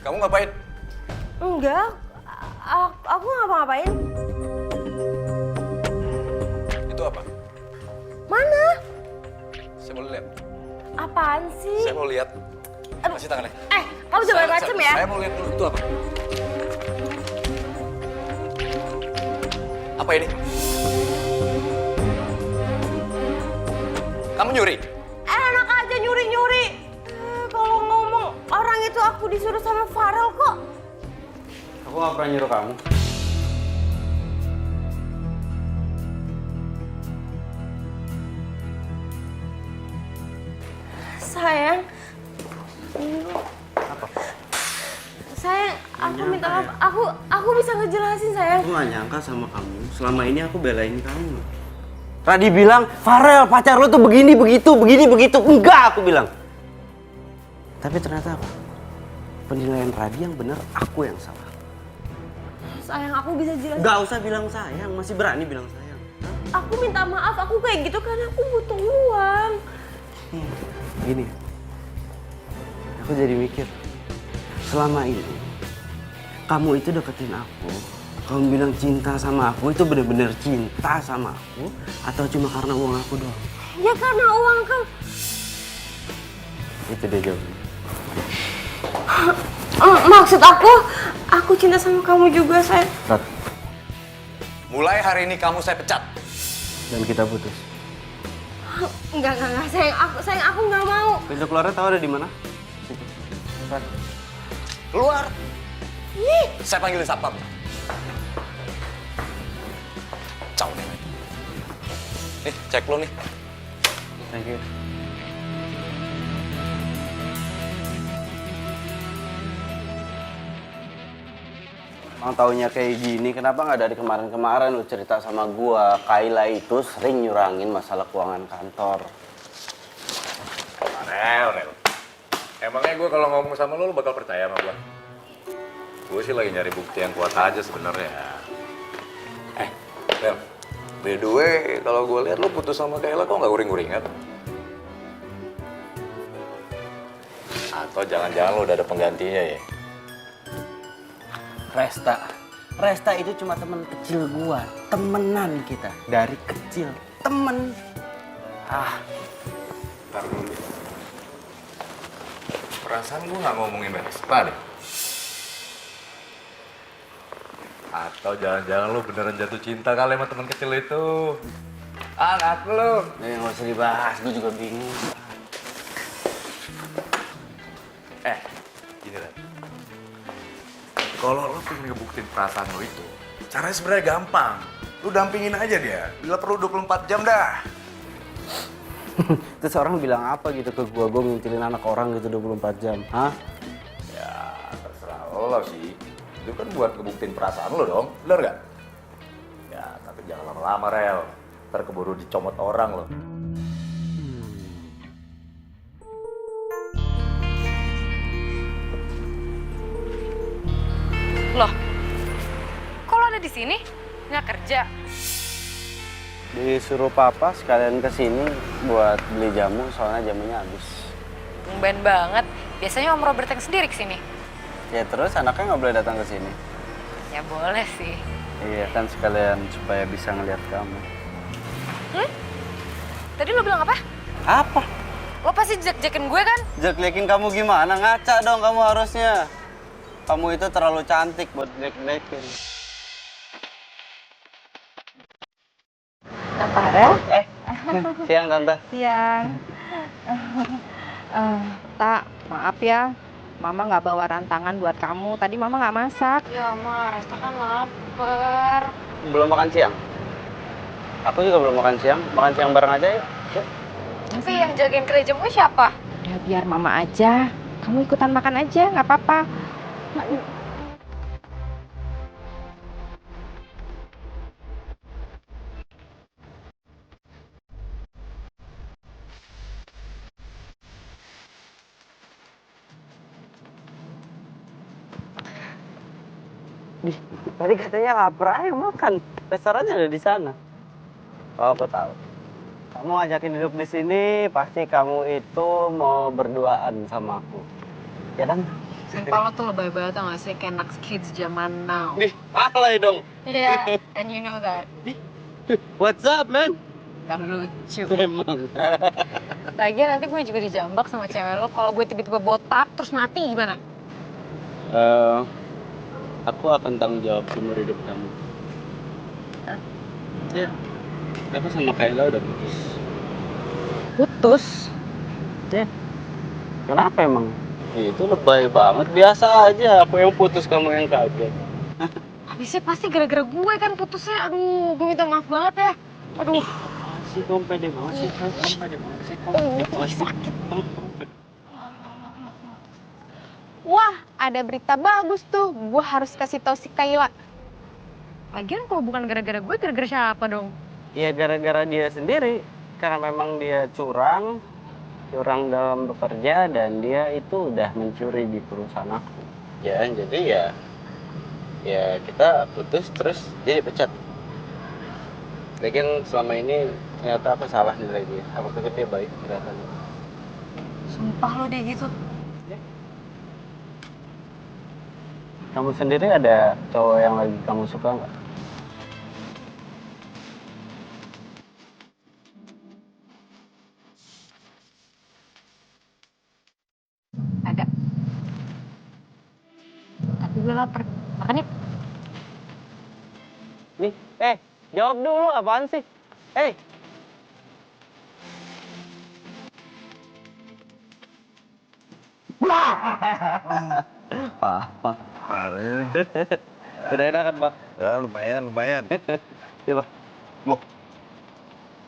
S6: Kamu ngapain?
S5: Enggak, aku ngapa-ngapain.
S6: Itu apa?
S5: Mana?
S6: Saya mau lihat.
S5: Apaan sih?
S6: Saya mau lihat. Kasih tangannya.
S5: Kamu jangan macem ya?
S6: Saya mau lihat dulu. Itu apa? Apa ini? Kamu nyuri?
S5: Enak aja nyuri-nyuri. Kalau ngomong orang itu aku disuruh sama Farel kok.
S2: Aku nggak pernah nyuruh kamu.
S5: Sayang.
S2: Apa?
S5: Sayang, aku minta maaf. Aku bisa ngejelasin sayang.
S2: Aku nggak nyangka sama kamu. Selama ini aku belain kamu. Radi bilang, Farel pacar lo tuh begini begitu, begini begitu. Enggak, aku bilang. Tapi ternyata apa? Penilaian Radi yang benar, aku yang salah.
S5: Sayang, aku bisa jelasin.
S2: Gak usah bilang sayang, masih berani bilang sayang.
S5: Aku minta maaf, aku kayak gitu karena aku butuh uang.
S2: Gini, aku jadi mikir, selama ini kamu itu deketin aku, kamu bilang cinta sama aku itu bener-bener cinta sama aku, atau cuma karena uang aku doang?
S5: Ya karena uang kan.
S2: Itu dia jawabannya.
S5: Maksud aku cinta sama kamu juga, sayang.
S2: Rat,
S6: Mulai hari ini kamu saya pecat.
S2: dan kita putus.
S5: Enggak, sayang aku nggak mau.
S2: Pintu keluarnya tahu ada di mana? Situ. Rat.
S6: Keluar. Saya panggilin satpam. Ciao deh. Nih, cek lo nih.
S2: Thank you. Emang taunya kayak gini, kenapa nggak dari kemarin-kemarin lu cerita sama gua? Kayla itu sering nyurangin masalah keuangan kantor.
S6: Rel. Emangnya gue kalau ngomong sama lo bakal percaya sama gue? Gue sih lagi nyari bukti yang kuat aja sebenarnya. Rel. By the way, kalau gue lihat lo putus sama Kayla kok nggak uring-uringan? Atau jangan-jangan lo udah ada penggantinya ya?
S2: Resta itu cuma teman kecil gua, temenan kita dari kecil, temen.
S6: Ntar dulu. Perasaan gue nggak ngomongin Resta deh. Atau jangan-jangan lo beneran jatuh cinta kali sama teman kecil itu? Ngaku lo.
S2: Nggak usah dibahas, gua juga bingung.
S6: Gini Ren. Kalau lo pengen ngebuktiin perasaan lo itu, caranya sebenarnya gampang. Lu dampingin aja dia. Bila perlu 24 jam dah.
S2: Terus orang bilang apa gitu ke gua ngintilin anak orang gitu 24 jam, hah?
S6: Ya, terserah lo sih. Itu kan buat ngebuktiin perasaan lo dong, bener nggak? Ya, tapi jangan lama-lama, Rel. Ntar keburu dicomot orang lo.
S1: Loh, kok lo ada di sini? Nggak kerja?
S2: Disuruh papa sekalian kesini buat beli jamu, soalnya jamunya habis.
S1: Tumben banget. Biasanya Om Robert yang sendiri kesini.
S2: Ya terus anaknya nggak boleh datang ke sini.
S1: Ya boleh sih.
S2: Iya kan sekalian supaya bisa ngeliat kamu.
S1: Tadi lo bilang apa?
S2: Apa?
S1: Lo pasti jelek-jelekin gue kan?
S2: Jelek-jelekin kamu gimana? Ngaca dong kamu harusnya. Kamu itu terlalu cantik buat jelek-jelekin.
S7: Farel?
S2: Siang Tante.
S7: Siang. Tak, maaf ya. Mama nggak bawa rantangan buat kamu. Tadi Mama nggak masak.
S1: Ya Ma, Resta kan lapar.
S2: Belum makan siang? Aku juga belum makan siang. Makan siang bareng aja yuk.
S1: Tapi yang jagain kedai jamu siapa?
S7: Ya biar Mama aja. Kamu ikutan makan aja, nggak apa-apa.
S2: Tadi katanya lapar, ayo makan. Restorannya ada di sana. Oh, aku tahu. Kamu ngajakin hidup di sini, pasti kamu itu mau berduaan sama aku. Ya kan?
S1: Sumpah lo tuh lebay banget tau gak sih? Kayak anak kids zaman now.
S2: Nih, alay dong.
S1: Iya, and you know that.
S2: What's up, man?
S1: Gak lucu.
S2: Emang.
S1: Lagian nanti gue juga dijambak sama cewek lo. Kalau gue tiba-tiba botak, terus mati gimana?
S2: Aku akan tanggung jawab seumur hidup kamu.
S1: Hah?
S2: Ya. Aku sama Kayla udah putus.
S1: Putus?
S2: Ya. Kenapa emang? Itu lebay banget. Biasa aja. Aku yang putus, kamu yang kaget.
S1: Habisnya pasti gara-gara gue kan putusnya. Aduh, gue minta maaf banget ya. Aduh.
S2: Masih kamu pede banget sih. Kamu pede banget sih.
S1: Sakit.
S7: Wah, ada berita bagus tuh. Gue harus kasih tahu si Kayla.
S1: Lagian kalau bukan gara-gara gue, gara-gara siapa dong?
S2: Ya gara-gara dia sendiri. Karena memang dia curang dalam bekerja, dan dia itu udah mencuri di perusahaan aku. Ya, jadi ya kita putus terus dia dipecat. Lagian selama ini ternyata aku salah nilai dia. Aku pikir dia baik ternyata.
S1: Sumpah lo deh gitu.
S2: Kamu sendiri ada cowok yang lagi kamu suka nggak?
S1: Ada. Tapi gue lapar. Makan yuk.
S2: Nih, jawab dulu, apaan sih? Papa. Udah enak kan, Pak?
S4: Ya lumayan.
S2: Iya, Pak.
S4: Loh,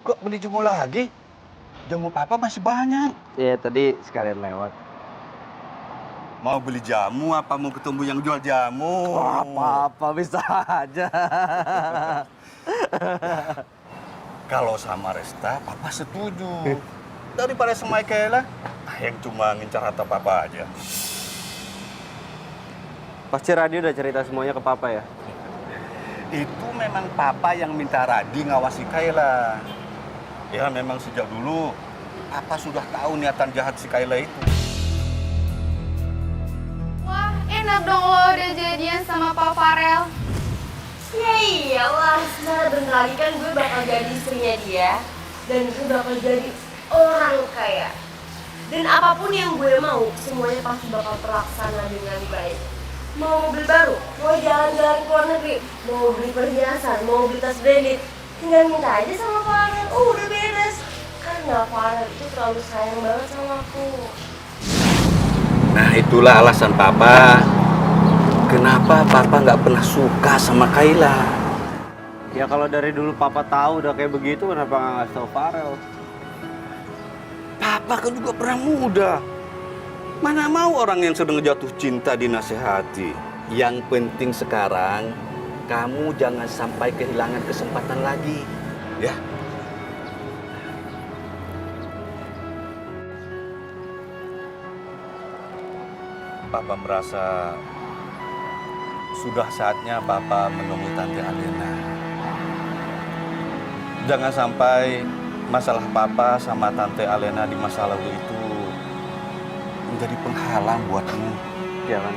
S4: kok beli jamu lagi? Jamu papa masih banyak.
S2: Iya, tadi sekalian lewat.
S4: Mau beli jamu apa mau ketemu yang jual jamu?
S2: Apa-apa bisa aja.
S4: Kalau sama Resta, papa setuju. Daripada sama Kayla, yang cuma ngincar harta papa aja.
S2: Pasti Radio udah cerita semuanya ke Papa ya?
S4: Itu memang papa yang minta Radi ngawasi Kayla. Ya memang sejak dulu, papa sudah tahu niatan jahat si Kayla itu.
S9: Wah, enak dong lo udah jadian sama Pak Farel.
S5: Ya iyalah, sebentar bentar lagi kan gue bakal jadi istrinya dia. Dan gue bakal jadi orang kaya. Dan apapun yang gue mau, semuanya pasti bakal terlaksana dengan baik. Mau mobil baru, mau jalan-jalan ke luar negeri, mau beli perhiasan, mau beli tas branded, tinggal minta aja sama Farel. Udah beres. Karena Farel itu terlalu sayang banget sama aku.
S4: Nah itulah alasan papa. kenapa Papa nggak pernah suka sama Kayla?
S2: Ya kalau dari dulu Papa tahu udah kayak begitu, kenapa nggak ngasih tau Farel?
S4: Papa kan juga pernah muda. Mana mau orang yang sedang jatuh cinta dinasehati. Yang penting sekarang, kamu jangan sampai kehilangan kesempatan lagi. Ya. Papa merasa sudah saatnya Papa menemui Tante Alena. Jangan sampai masalah Papa sama Tante Alena di masa lalu itu menjadi penghalang buatmu.
S2: Jangan.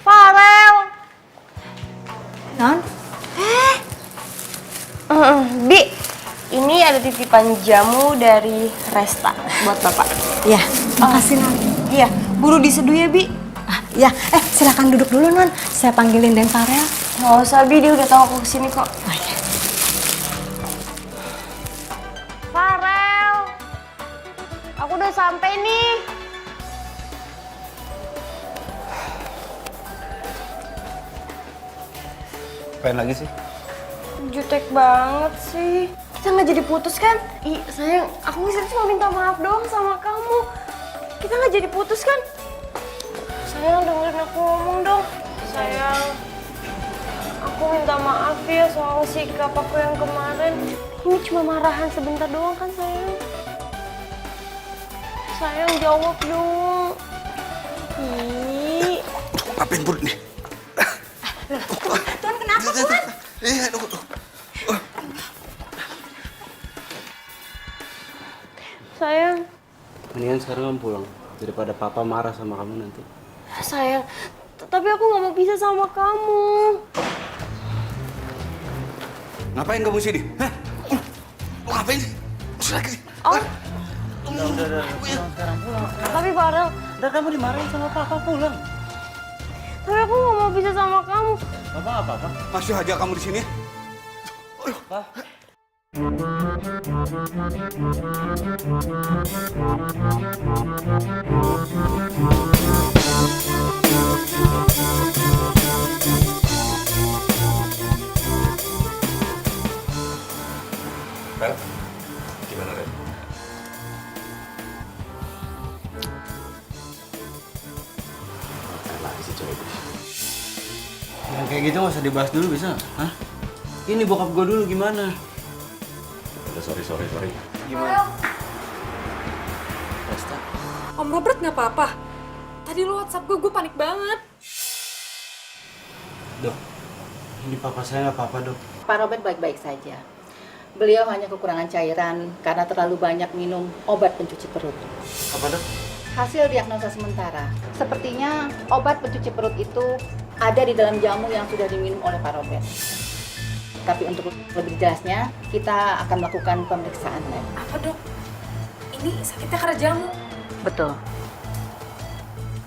S5: Farel.
S1: Non?
S5: Bi, ini ada titipan jamu dari Resta buat Bapak.
S1: Ya, makasih Non.
S5: Iya, buru diseduh ya, Bi.
S1: Ya, silakan duduk dulu Non. Saya panggilin Den Farel.
S5: Nggak usah, Bi, dia udah tahu aku kesini kok.
S1: Oh, iya.
S5: Farel, aku udah sampai nih.
S4: Pengen lagi sih?
S5: Jutek banget sih. Kita nggak jadi putus kan? Ih, sayang, aku cuma minta maaf doang sama kamu. Kita nggak jadi putus kan? Sayang, dengerin aku ngomong dong. Sayang, aku minta maaf ya soal sikap aku yang kemarin. Ini cuma marahan sebentar doang kan, sayang? Sayang, jawab dong. Ih.
S4: Ngapain perut nih?
S5: Tuan, kenapa, Tuan?
S4: Iya,
S5: Sayang,
S2: Mendingan sekarang kamu pulang daripada Papa marah sama kamu nanti.
S5: sayang, tapi aku nggak mau pisah sama kamu.
S4: Ngapain kamu sini? Hah? Lu ngapain sih? Lagi.
S5: Oh,
S2: Udah, sekarang pulang.
S5: tapi Farel,
S2: Udah kamu dimarahin sama Papa, pulang.
S5: tapi aku nggak mau pisah sama kamu.
S2: Papa nggak apa-apa.
S4: Masih aja kamu di sini? Rel, gimana Rel? Lagi sih cewek.
S2: Yang kayak gitu nggak usah dibahas dulu bisa? Hah? Ini bokap gue dulu gimana?
S6: Udah sorry.
S2: Gimana?
S1: Om Robert nggak apa-apa. Tadi lo WhatsApp gue panik banget.
S2: Dok, ini papa saya nggak apa-apa dok.
S10: Pak Robert baik-baik saja. Beliau hanya kekurangan cairan karena terlalu banyak minum obat pencuci perut.
S2: Apa dok?
S10: Hasil diagnosa sementara, sepertinya obat pencuci perut itu ada di dalam jamu yang sudah diminum oleh Pak Robert. Tapi untuk lebih jelasnya, kita akan melakukan pemeriksaan lab.
S1: Apa dok? Ini sakitnya karena jamu.
S10: Betul.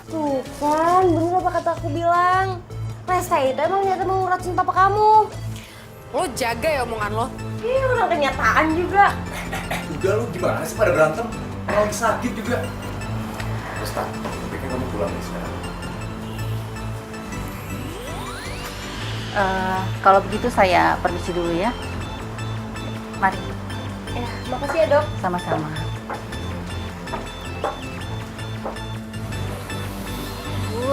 S5: Tuh kan, bener apa kata aku bilang. Resta itu emang niatnya mau nguracin papa kamu.
S1: Lo jaga ya omongan lo.
S5: Ih, udah kenyataan juga.
S6: Udah lu gimana sih pada berantem? Orang lagi sakit juga. Terus tak, pikir kamu pulang nih sekarang.
S10: Kalau begitu saya permisi dulu ya. Mari.
S5: Ya, makasih ya dok.
S10: Sama-sama.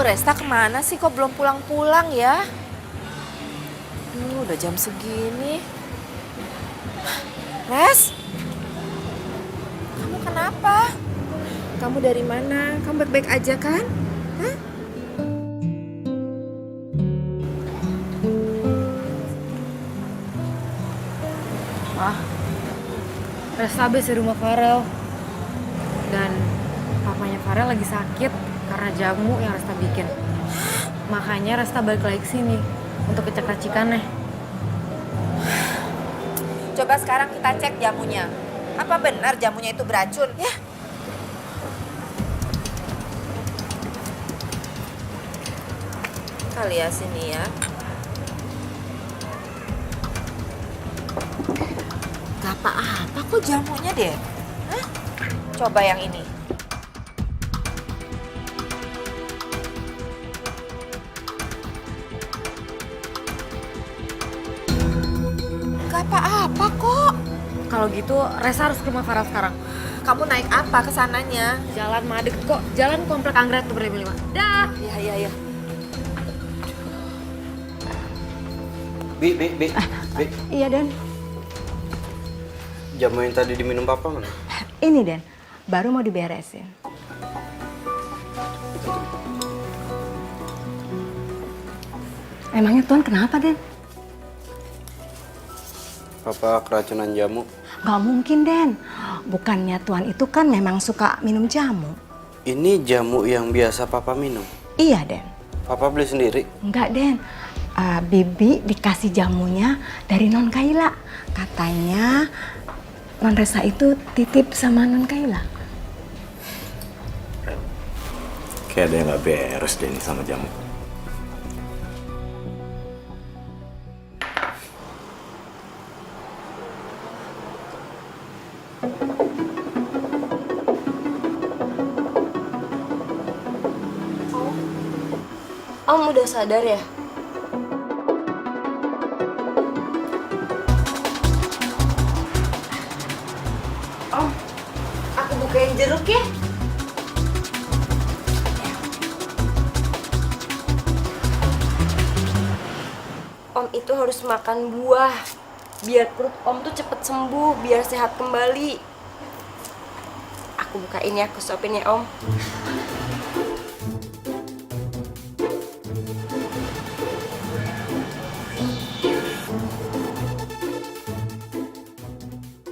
S7: Resta kemana sih? Kok belum pulang-pulang ya? Udah jam segini. Res? Kamu kenapa? Kamu dari mana? Kamu baik-baik aja kan? Hah?
S1: Wah, Resta habis di rumah Farel. Dan papanya Farel lagi sakit karena jamu yang Resta bikin. Makanya Resta balik lagi ke sini untuk ngecek racikannya.
S7: Coba sekarang kita cek jamunya. Apa benar jamunya itu beracun? Ya. Kali ya sini ya. Gak apa-apa kok jamunya deh. Hah? Coba yang ini. Gak apa-apa kok.
S1: Kalau gitu Resta harus ke rumah Farel sekarang.
S7: Kamu naik apa ke sananya?
S1: Jalan Madek kok, jalan komplek Anggrek tuh berlima-lima. Dah.
S7: Iya.
S2: Bi.
S10: Iya, Den.
S2: Jamu yang tadi diminum papa mana?
S10: Ini, Den. Baru mau diberesin. Emangnya Tuan kenapa, Den?
S2: Papa keracunan jamu.
S10: Gak mungkin, Den. Bukannya Tuan itu kan memang suka minum jamu.
S2: Ini jamu yang biasa papa minum.
S10: Iya, Den.
S2: Papa beli sendiri.
S10: Enggak, Den. Bibi dikasih jamunya dari Non Kaila. Katanya Non Resa itu titip sama Non Kaila.
S6: Kayak ada yang nggak beres deh nih sama jamu.
S5: Om udah sadar ya? Om, aku bukain jeruk ya. Om itu harus makan buah, biar perut Om tuh cepet sembuh, biar sehat kembali. Aku bukain ya, aku suapin ya Om.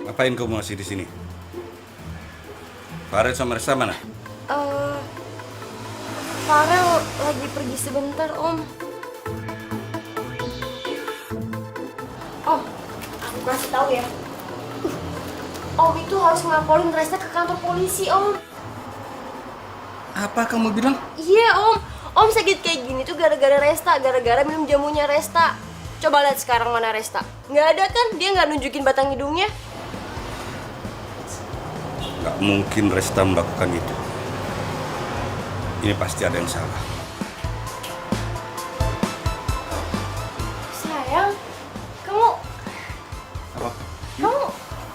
S4: Ngapain kamu masih di sini? Farel sama Resta mana?
S5: Farel lagi pergi sebentar, Om. Om, aku kasih tahu ya. Om itu harus ngelaporin Resta ke kantor polisi, Om.
S4: Apa kamu bilang?
S5: Iya, Om. Om sakit kayak gini tuh gara-gara Resta, gara-gara minum jamunya Resta. Coba lihat sekarang mana Resta. Nggak ada kan? Dia nggak nunjukin batang hidungnya.
S4: Gak mungkin Resta melakukan itu. Ini pasti ada yang salah.
S5: Sayang, kamu
S2: Apa?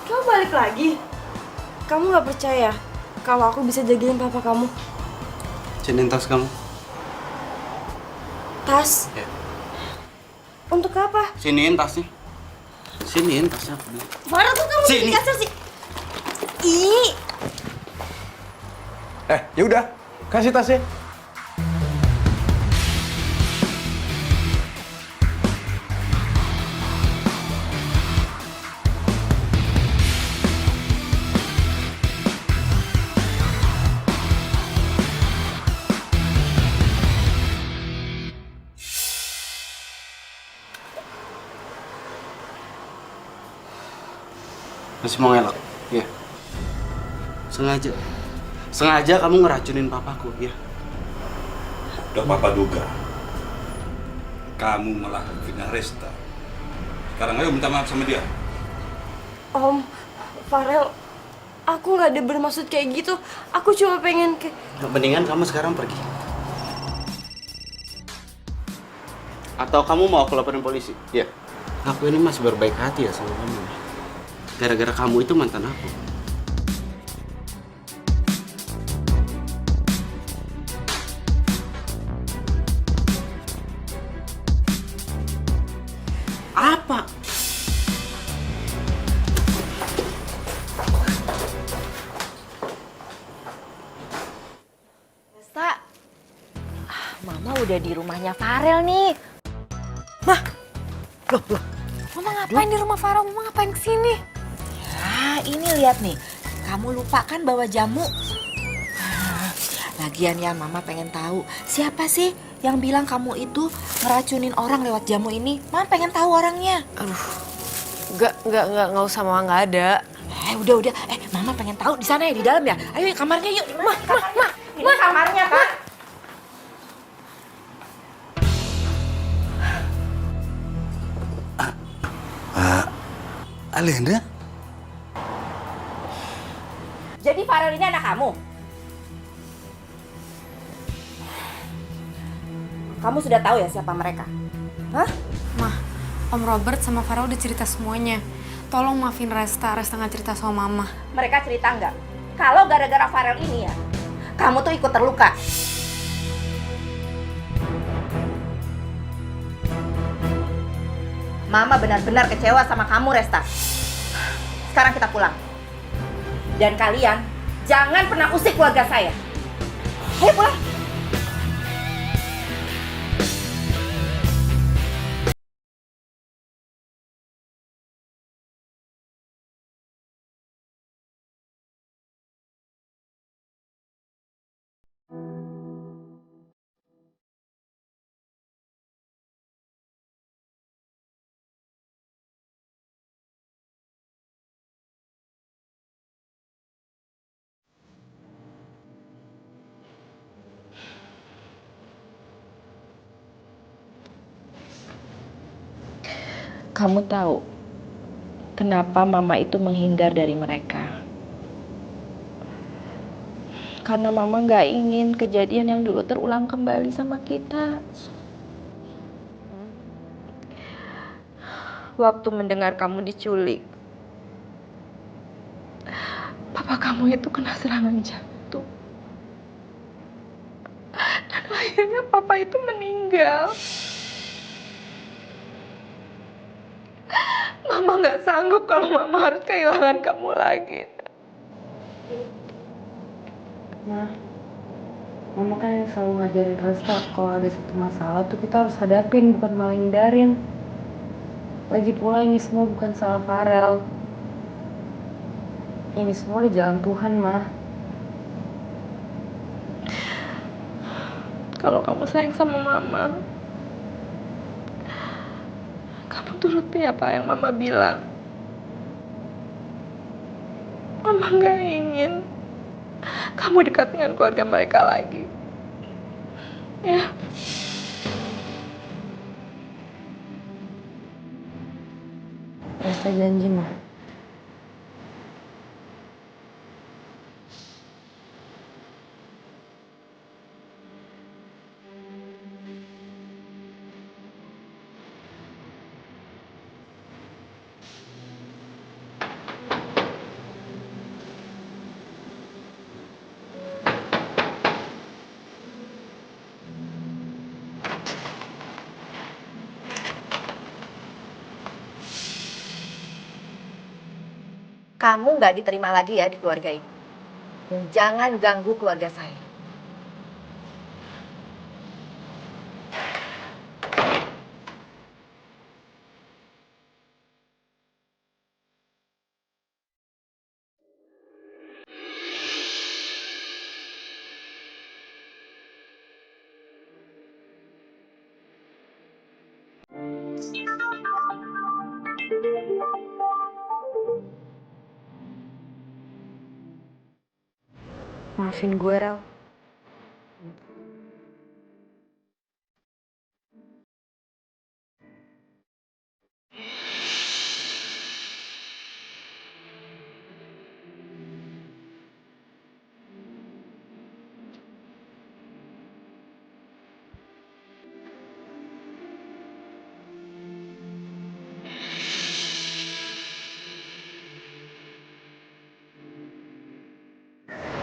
S5: kamu balik lagi. Kamu nggak percaya kalau aku bisa jagain papa kamu?
S2: Sini tas kamu.
S5: Tas?
S2: Ya.
S5: Untuk apa?
S2: Siniin tasnya. Siniin tasnya.
S5: Farel tuh kamu
S2: Sini.
S5: jadi kasar sih. Ih,
S6: Ya udah, kasih tasnya.
S2: Masih mau ngelak? Iya. Sengaja kamu ngeracunin papaku, ya?
S4: Udah papa duga. Kamu malah fitnah Resta. Sekarang ayo minta maaf sama dia.
S5: Om, Farel, aku nggak ada bermaksud kayak gitu. Aku cuma pengen
S2: Mendingan kamu sekarang pergi. Atau kamu mau aku laporin polisi? Iya. Aku ini masih berbaik hati ya sama kamu. Gara-gara kamu itu mantan aku. Apa?
S5: Resta. Mama udah di rumahnya Farel nih.
S1: Mama ngapain di rumah Farel? Mama ngapain kesini?
S7: Ah, ini lihat nih. Kamu lupa kan bawa jamu? Lagian ya, Mama pengen tahu siapa sih yang bilang kamu itu ngeracunin orang lewat jamu ini. Mama pengen tahu orangnya.
S1: Aduh, nggak usah Mama, nggak ada.
S7: Udah. Mama pengen tahu di sana ya, di dalam ya. Ayo kamarnya yuk. Mah. Ini kamarnya, Kak.
S4: Alenda?
S7: Jadi Farel ini anak kamu? Kamu sudah tahu ya siapa mereka? Hah?
S1: Mah, Om Robert sama Farel udah cerita semuanya. Tolong maafin Resta nggak cerita sama Mama.
S7: Mereka cerita nggak? Kalau gara-gara Farel ini ya, kamu tuh ikut terluka. Mama benar-benar kecewa sama kamu, Resta. Sekarang kita pulang. Dan kalian jangan pernah usik keluarga saya. Ayo pulang. Kamu tahu kenapa Mama itu menghindar dari mereka? Karena Mama nggak ingin kejadian yang dulu terulang kembali sama kita. Waktu mendengar kamu diculik, papa kamu itu kena serangan jantung. Dan akhirnya papa itu meninggal. Mama nggak sanggup kalau Mama harus kehilangan kamu lagi.
S11: Mama kan yang selalu ngajarin Resta kalau ada satu masalah tuh kita harus hadapin, bukan malah hindarin. Lagi pula ini semua bukan salah Farel. Ini semua di jalan Tuhan, Mah.
S1: Kalau kamu sayang sama Mama, kamu turuti apa yang Mama bilang. Mama nggak ingin kamu dekat dengan keluarga mereka lagi. Ya.
S11: Resta janji, Mah.
S7: Kamu nggak diterima lagi ya di keluarga ini. Dan jangan ganggu keluarga saya.
S11: Maafin gue, Rel.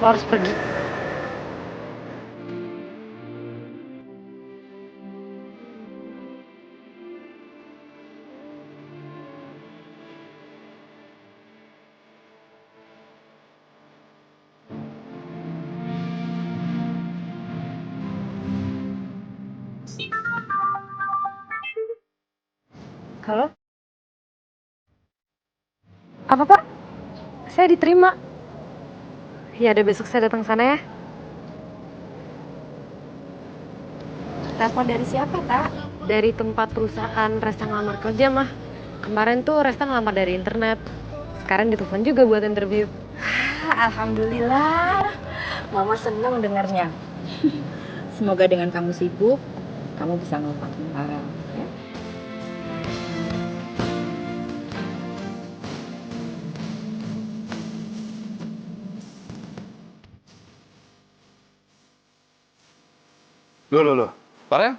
S11: Lo harus pergi. Halo? Apa, Pak? Saya diterima. Ya, ada besok saya datang sana ya.
S7: Telepon dari siapa, Tak?
S11: Dari tempat perusahaan Resta ngelamar kerja, mah. Kemarin tuh Resta ngelamar dari internet. Sekarang ditelepon juga buat interview.
S10: Alhamdulillah. Mama senang dengarnya. Semoga dengan kamu sibuk, kamu bisa ngelupain Farel. Ya?
S2: Loh. Farel?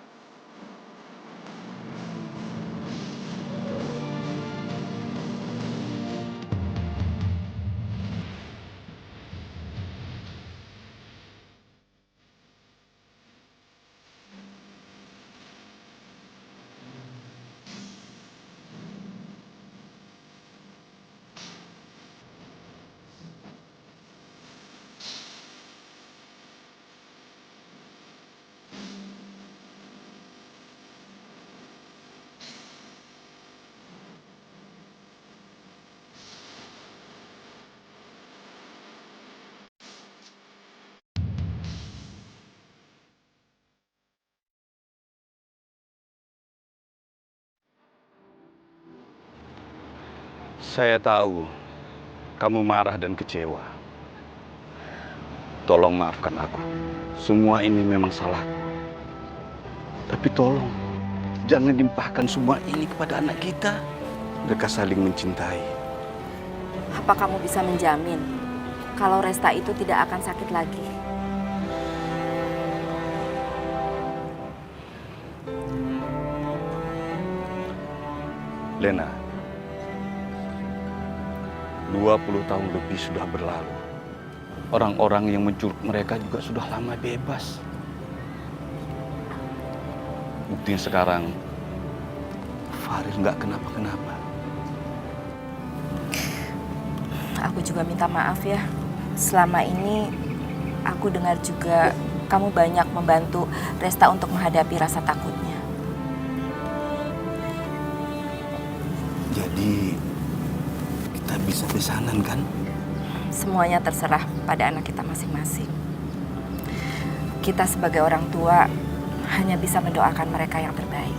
S2: Saya tahu kamu marah dan kecewa. Tolong maafkan aku. Semua ini memang salahku. Tapi tolong, jangan limpahkan semua ini kepada anak kita. Mereka saling mencintai.
S7: Apa kamu bisa menjamin kalau Resta itu tidak akan sakit lagi?
S2: Lena, 20 tahun lebih sudah berlalu. Orang-orang yang menculik mereka juga sudah lama bebas. Buktinya sekarang, Farel nggak kenapa-kenapa.
S7: Aku juga minta maaf ya. Selama ini aku dengar juga kamu banyak membantu Resta untuk menghadapi rasa takutnya.
S2: Jadi, kita bisa besanan kan?
S7: Semuanya terserah pada anak kita masing-masing. Kita sebagai orang tua hanya bisa mendoakan mereka yang terbaik.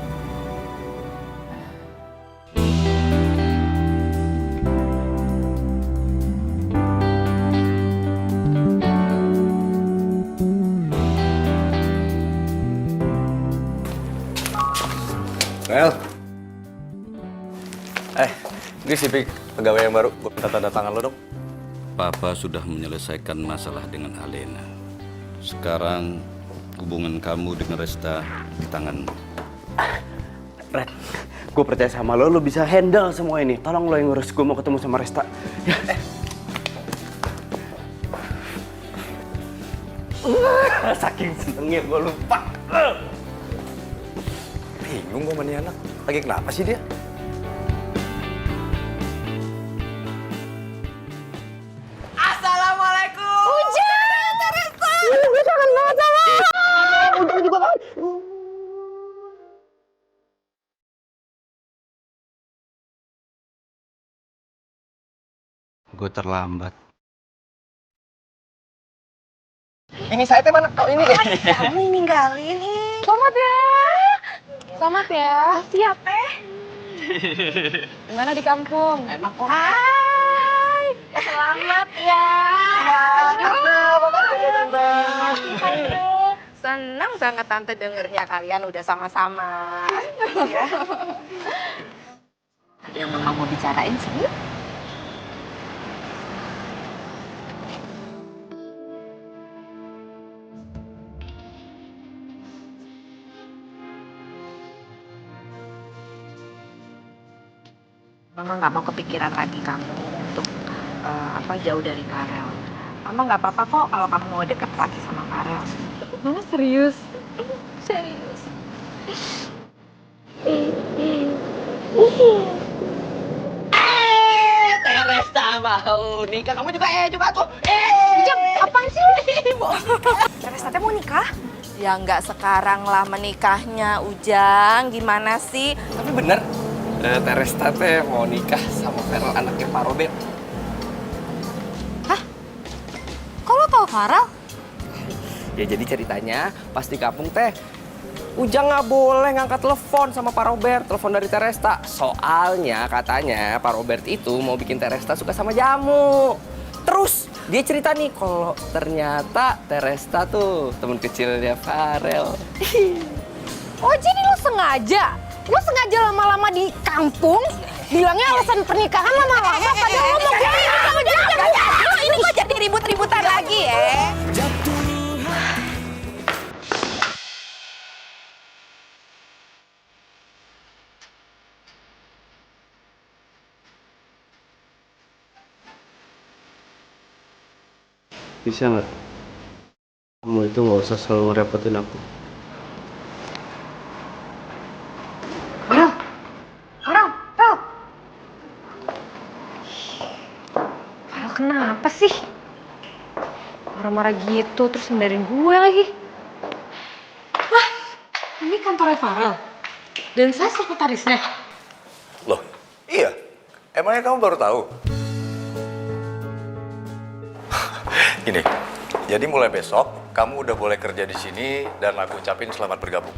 S3: Rel. Ini si Pik, pegawai yang baru. Gue minta tanda tangan lo dong.
S2: Papa sudah menyelesaikan masalah dengan Alena. Sekarang hubungan kamu dengan Resta di tanganmu.
S12: Red, gue percaya sama lo bisa handle semua ini. Tolong lo yang ngurus, gue mau ketemu sama Resta. Ya. Saking senengnya gue lupa.
S3: Bingung gue sama nih anak. Lagi kenapa sih dia?
S5: Assalamualaikum. Hujan, Teresa. Gue kangen banget sama lo. Gue juga kangen.
S2: Gue terlambat.
S3: Ini saya teh mana? Oh ini deh.
S5: Kamu ninggalin nih.
S11: Selamat ya. Selamat ya.
S5: Siap, Teh.
S11: Gimana di kampung?
S5: Enak kok. Hai. Selamat ya.
S7: Senang banget Tante dengernya kalian udah sama-sama. Ya. Yang Mama mau bicarain sih? Mama nggak mau kepikiran lagi kamu untuk jauh dari Farel. Mama nggak apa-apa kok kalau kamu mau deket lagi sama Farel.
S11: Mama serius?
S7: Serius.
S5: Teresa mau nikah. Kamu juga tuh.
S7: Jam, apaan sih?
S5: Teresa teh mau nikah?
S7: Ya nggak sekarang lah menikahnya, Ujang. Gimana sih?
S3: Tapi bener, Teresa teh mau nikah sama Farel anaknya Pak Robert.
S1: Kok lo tau Farel?
S3: Ya jadi ceritanya pas di kampung teh Ujang nggak boleh ngangkat telepon sama Pak Robert, telepon dari Teresta. Soalnya katanya Pak Robert itu mau bikin Teresta suka sama jamu. Terus dia cerita nih kalau ternyata Teresta tuh temen kecilnya Farel.
S1: Oh jadi lo sengaja? Lo sengaja lama-lama di kampung? Bilangnya alasan pernikahan lama-lama padahal lo mau gue sama dia.
S7: Ini kok jadi ribut-ributan lagi ya?
S12: Bisa nggak? Kamu itu nggak usah selalu ngerepotin aku.
S1: Farel kenapa sih? Marah-marah gitu terus ngendarin gue lagi. Wah, ini kantornya Farel. Dan saya sekretarisnya.
S6: Loh, iya. Emangnya kamu baru tahu? Gini, jadi mulai besok kamu udah boleh kerja di sini dan aku ucapin selamat bergabung.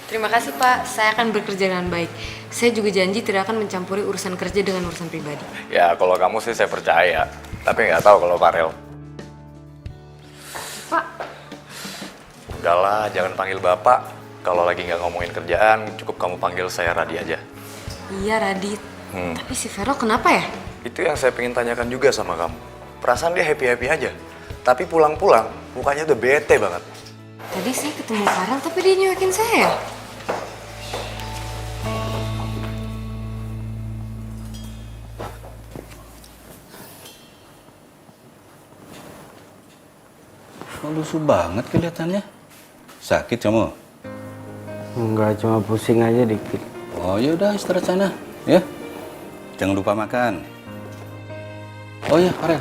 S11: Terima kasih Pak, saya akan bekerja dengan baik. Saya juga janji tidak akan mencampuri urusan kerja dengan urusan pribadi.
S6: Ya, kalau kamu sih saya percaya. Tapi nggak tahu kalau Farel.
S11: Pak.
S6: Udahlah, jangan panggil Bapak. Kalau lagi nggak ngomongin kerjaan, cukup kamu panggil saya Radi aja.
S11: Iya Radit, tapi si Vero kenapa ya?
S6: Itu yang saya pengen tanyakan juga sama kamu. Perasaan dia happy-happy aja. Tapi pulang-pulang, mukanya udah bete banget.
S11: Tadi saya ketemu Farel tapi dia nyuekin saya.
S4: Kok lusuh banget kelihatannya? Sakit kamu?
S2: Enggak, cuma pusing aja dikit.
S4: Oh ya udah istirahat sana, ya. Jangan lupa makan. Oh ya, Farel.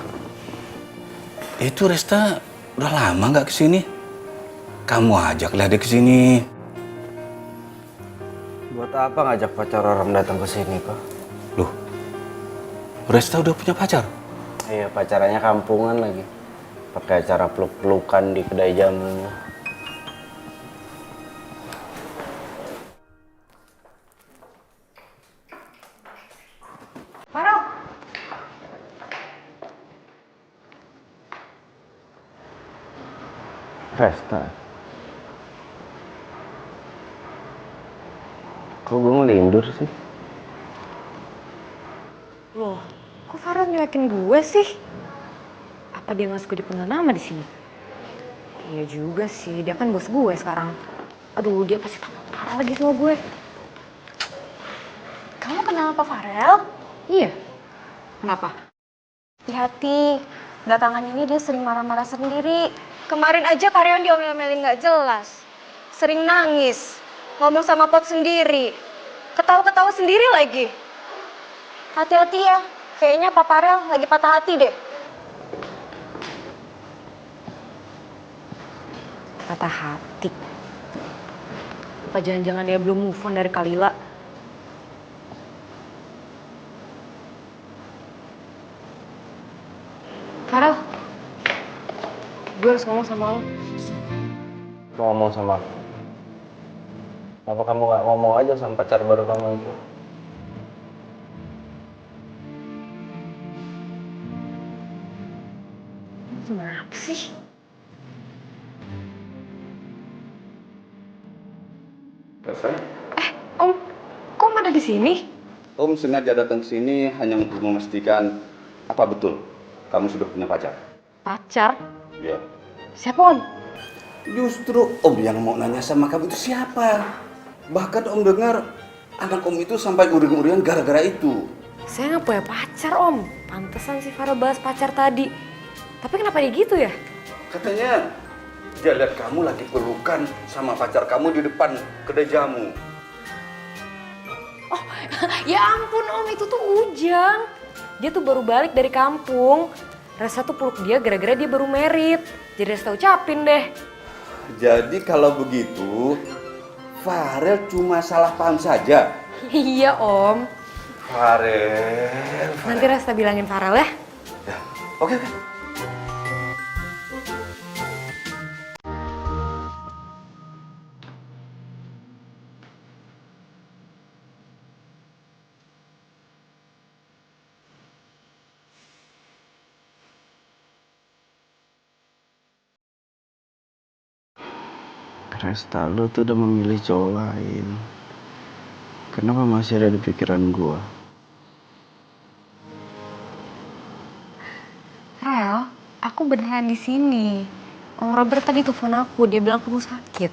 S4: Itu Resta udah lama nggak kesini? Kamu ajaklah dia kesini.
S2: Buat apa ngajak pacar orang datang ke sini, Pak?
S4: Loh, Resta udah punya pacar?
S2: Iya, pacarannya kampungan lagi. Pakai acara peluk-pelukan di kedai jamunya.
S1: Farel.
S2: Resta. Kok gue ngelindur sih?
S1: Loh, kok Farel nyuekin gue sih? Apa dia nggak suka dipanggil nama di sini? Iya juga sih, dia kan bos gue sekarang. Aduh, dia pasti parah lagi sama gue. Kamu kenal Pak Farel? Iya. Kenapa? Hati-hati, belakangan ini dia sering marah-marah sendiri. Kemarin aja karyawan diomel-omelin nggak jelas. Sering nangis, ngomong sama Pot sendiri. Ketawa-ketawa sendiri lagi. Hati-hati ya, kayaknya Pak Farel lagi patah hati deh. Patah hati? Apa jangan-jangan dia belum move on dari Kalila? Farel, gue harus ngomong sama lo.
S2: Mau ngomong sama aku? Apa kamu gak ngomong aja sama pacar baru kamu itu?
S1: Kenapa sih? Om, kok ada di sini?
S4: Om sengaja datang ke sini hanya untuk memastikan apa betul kamu sudah punya pacar.
S1: Pacar?
S4: Ya.
S1: Siapa Om?
S4: Justru Om yang mau nanya sama kamu itu siapa. Bahkan Om dengar anak Om itu sampai uring-uringan gara-gara itu.
S1: Saya nggak punya pacar Om. Pantesan si Farel bahas pacar tadi. Tapi kenapa dia gitu ya?
S4: Katanya dia lihat kamu lagi pelukan sama pacar kamu di depan kedai jamu.
S1: Oh, ya ampun Om, itu tuh Ujang. Dia tuh baru balik dari kampung. Resa tuh peluk dia gara-gara dia baru merit. Jadi Resa ucapin deh.
S4: Jadi kalau begitu, Farel cuma salah paham saja.
S1: Iya Om.
S4: Farel.
S1: Nanti Resa bilangin Farel ya.
S4: Ya, oke.
S2: Resta, lu tuh udah memilih cowok lain. Kenapa masih ada di pikiran gua?
S11: Rel, aku beneran di sini. Om Robert tadi telepon aku, dia bilang kamu sakit.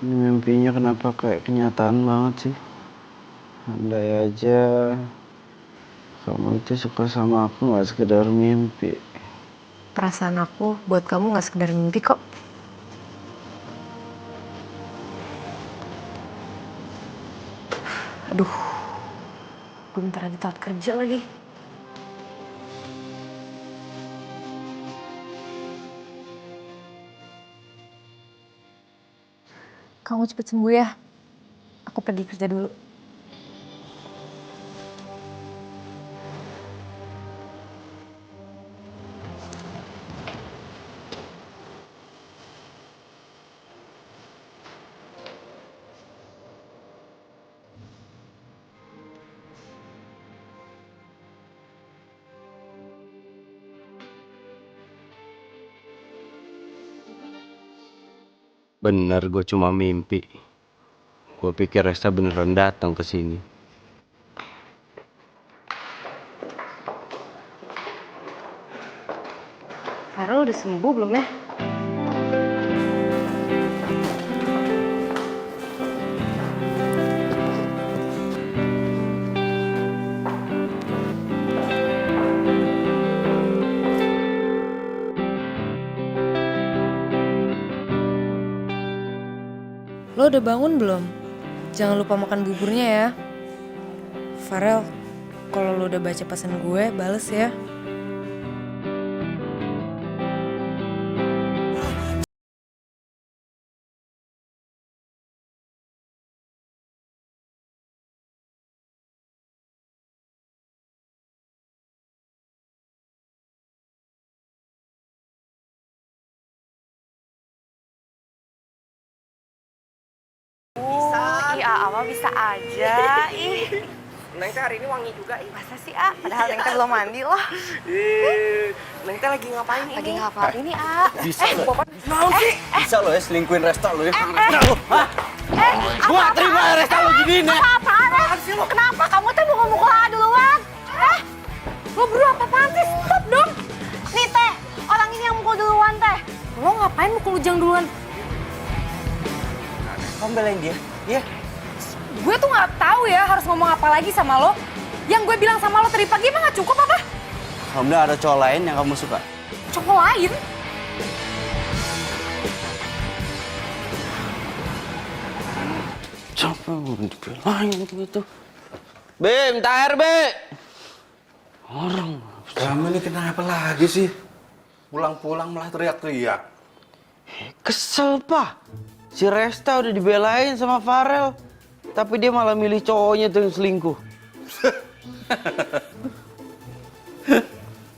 S2: Ini mimpinya kenapa kayak kenyataan banget sih? Andai aja kamu itu suka sama aku gak sekedar mimpi.
S11: Perasaan aku buat kamu gak sekedar mimpi kok. Aduh, gue bentar lagi telat kerja lagi. Kamu cepet sembuh ya. Aku pergi kerja dulu.
S2: Bener, gue cuma mimpi. Gue pikir Resta beneran datang ke sini.
S11: Farel udah sembuh belum ya?
S1: Lo udah bangun belum? Jangan lupa makan buburnya ya. Farel, kalau lo udah baca pesan gue, bales ya.
S5: Iya, Ama bisa aja. Ih,
S3: Neng teh hari ini wangi juga, ih.
S5: masa sih, A? Padahal Neng teh belum mandi loh.
S3: Neng teh lagi ngapain ini?
S5: Lagi ngapain ini, A?
S2: Bisa lo.
S3: Naon sih?
S2: Bisa lo ya selingkuhin Resta lo ya.
S5: Gua
S2: terima Resta lo giniin ya.
S5: Apaan sih lo? Kenapa? Kamu tuh mau ngomong A duluan? Lo berdua apaan sih? Stop dong! Nih, Teh. Orang ini yang mukul duluan, Teh.
S1: Lo ngapain mukul Ujang duluan?
S2: Kamu belain dia? Iya.
S1: Gue tuh nggak tahu ya harus ngomong apa lagi sama lo. Yang gue bilang sama lo tadi pagi emang nggak cukup apa?
S2: Kamu udah ada cowok lain yang kamu suka?
S1: Cowok lain?
S2: Siapa yang dibelain gitu? Be, minta air, Be. Orang.
S4: Kamu ini kenapa lagi sih? Pulang-pulang malah teriak-teriak.
S2: Kesel, Pak. Si Resta udah dibelain sama Farel. Tapi dia malah milih cowoknya tuh yang selingkuh.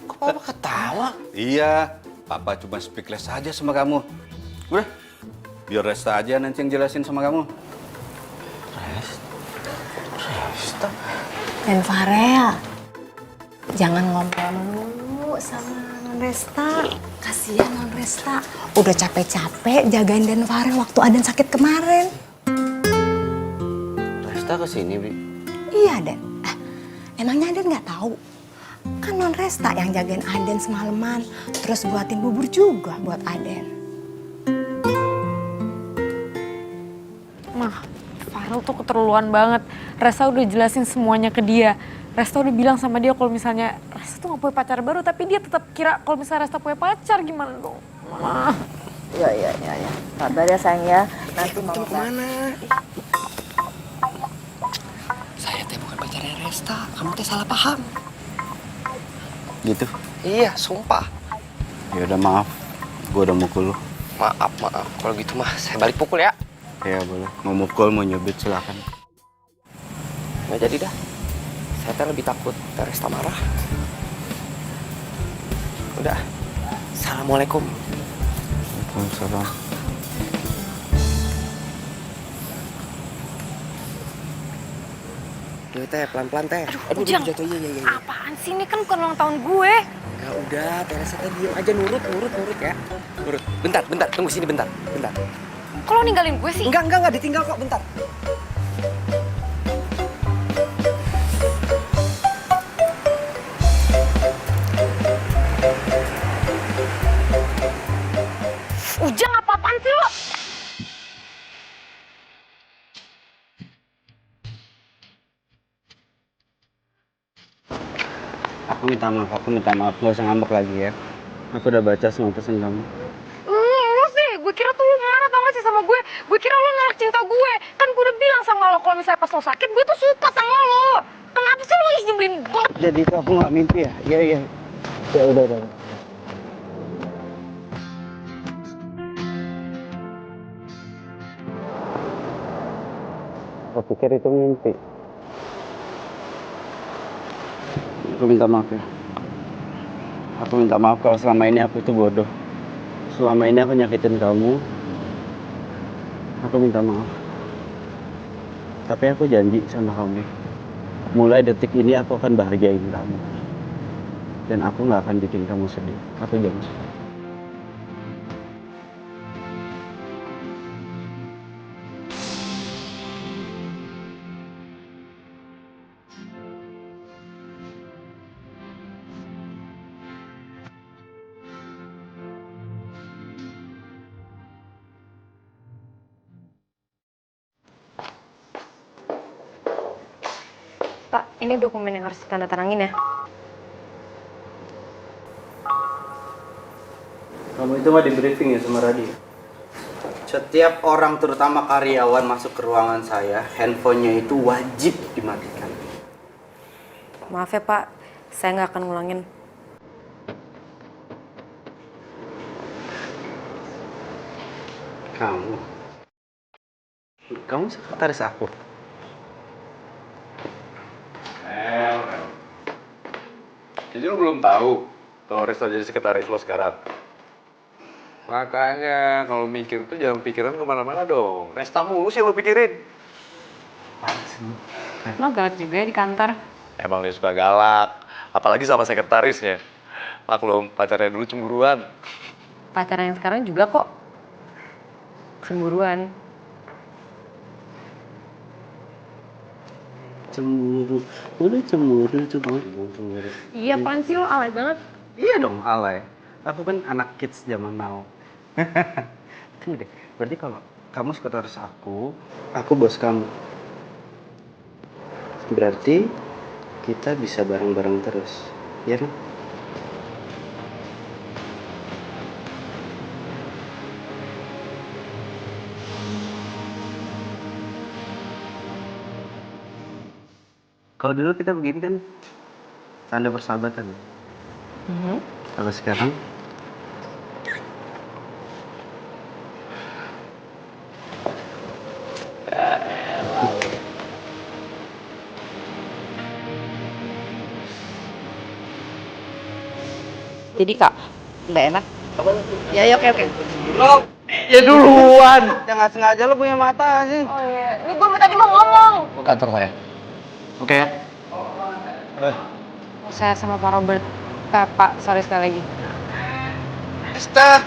S2: Kok Papa ketawa?
S4: Iya, Papa cuma speechless aja sama kamu. Udah, biar Resta aja nanti yang jelasin sama kamu.
S2: Resta?
S5: Dan Farel, jangan ngobrol dulu sama Non Resta. Kasihan Non Resta. Udah capek-capek jagain Dan Farel waktu Aden sakit kemarin.
S2: Resta kesini, Bi.
S5: Iya, Den. Emangnya Aden nggak tahu? Kan Non Resta yang jagain Aden semalaman. Terus buatin bubur juga buat Aden.
S11: Mah, Farel tuh keterlaluan banget. Resta udah jelasin semuanya ke dia. Resta udah bilang sama dia kalau misalnya Resta tuh gak punya pacar baru, tapi dia tetap kira kalau misalnya Resta punya pacar, gimana dong? Mama.
S7: Ya. Sabar ya sayang ya. Nanti mama
S3: Kemana? Saya teh bukan pacarnya Resta. Kamu teh salah paham.
S2: Gitu?
S3: Iya, sumpah.
S2: Ya udah maaf. Gue udah mukul lu.
S3: Maaf. Kalau gitu mah saya balik pukul ya.
S2: Ya boleh. Mau mukul, mau nyubit silakan.
S3: Nggak jadi dah. Saya teh lebih takut teh Resta marah. Udah. Assalamualaikum.
S2: Waalaikumsalam.
S3: jatuh teh, pelan-pelan teh. Aduh,
S1: Ujang.
S3: jatuh, iya.
S1: Apaan sih, ini kan bukan ulang tahun gue.
S3: Ya udah, Teresa teh diem aja, nurut ya. Nurut. Bentar, tunggu sini bentar.
S1: Kok lo ninggalin gue sih?
S3: Enggak, ditinggal kok, bentar.
S1: Ujang, apa-apaan sih lo?
S12: Aku minta maaf, gak usah ngambek lagi ya. Aku udah baca semua pesan kamu.
S1: Lo sih, gue kira tuh lo marah tau gak sih sama gue. Gue kira lo nolak cinta gue. Kan gue udah bilang sama lo kalau misalnya pas lo sakit, gue tuh suka sama lo. Kenapa sih lo nyebelin banget?
S12: Jadi itu aku gak mimpi ya? Iya. Ya udah. Aku pikir itu mimpi. Aku minta maaf ya. Aku minta maaf kalau selama ini aku tuh bodoh. Selama ini aku nyakitin kamu. Aku minta maaf. Tapi aku janji sama kamu. Mulai detik ini aku akan bahagiain kamu. Dan aku gak akan bikin kamu sedih. Aku janji.
S5: Pak, ini dokumen yang harus ditandatangani ya.
S12: Kamu itu mah di briefing ya sama Radio? Setiap orang, terutama karyawan, masuk ke ruangan saya, handphonenya itu wajib dimatikan.
S5: Maaf ya Pak, saya nggak akan ngulangin.
S12: Kamu sekretaris aku?
S6: Jadi lo belum tahu kalau Resta jadi sekretaris lo sekarang? Makanya kalau mikir tuh jangan pikiran kemana-mana dong. Resta mulu sih lo pikirin.
S11: Lo galak juga ya di kantor.
S6: Emang dia suka galak, apalagi sama sekretarisnya. Maklum, pacarnya dulu cemburuan.
S5: Pacaran yang sekarang juga kok cemburuan.
S12: Cemburu. Udah cemburu tuh kamu. Cemburu.
S11: Iya, apaan sih lo alay banget.
S12: Iya dong, alay. Aku kan anak kids zaman now. Tunggu deh, berarti kalau kamu sekretaris aku bos kamu. Berarti kita bisa bareng-bareng terus, ya kan? Kalau dulu kita begini kan tanda persahabatan. Kalau sekarang
S7: Jadi Kak, nggak enak? Ya, oke.
S12: ya duluan. Jangan sengaja lo punya mata sih.
S5: Oh iya, ini gue tadi mau ngomong.
S12: Ke kantor saya. Oke ya.
S11: Saya sama Pak Robert. Pak, sorry sekali lagi.
S4: Stop.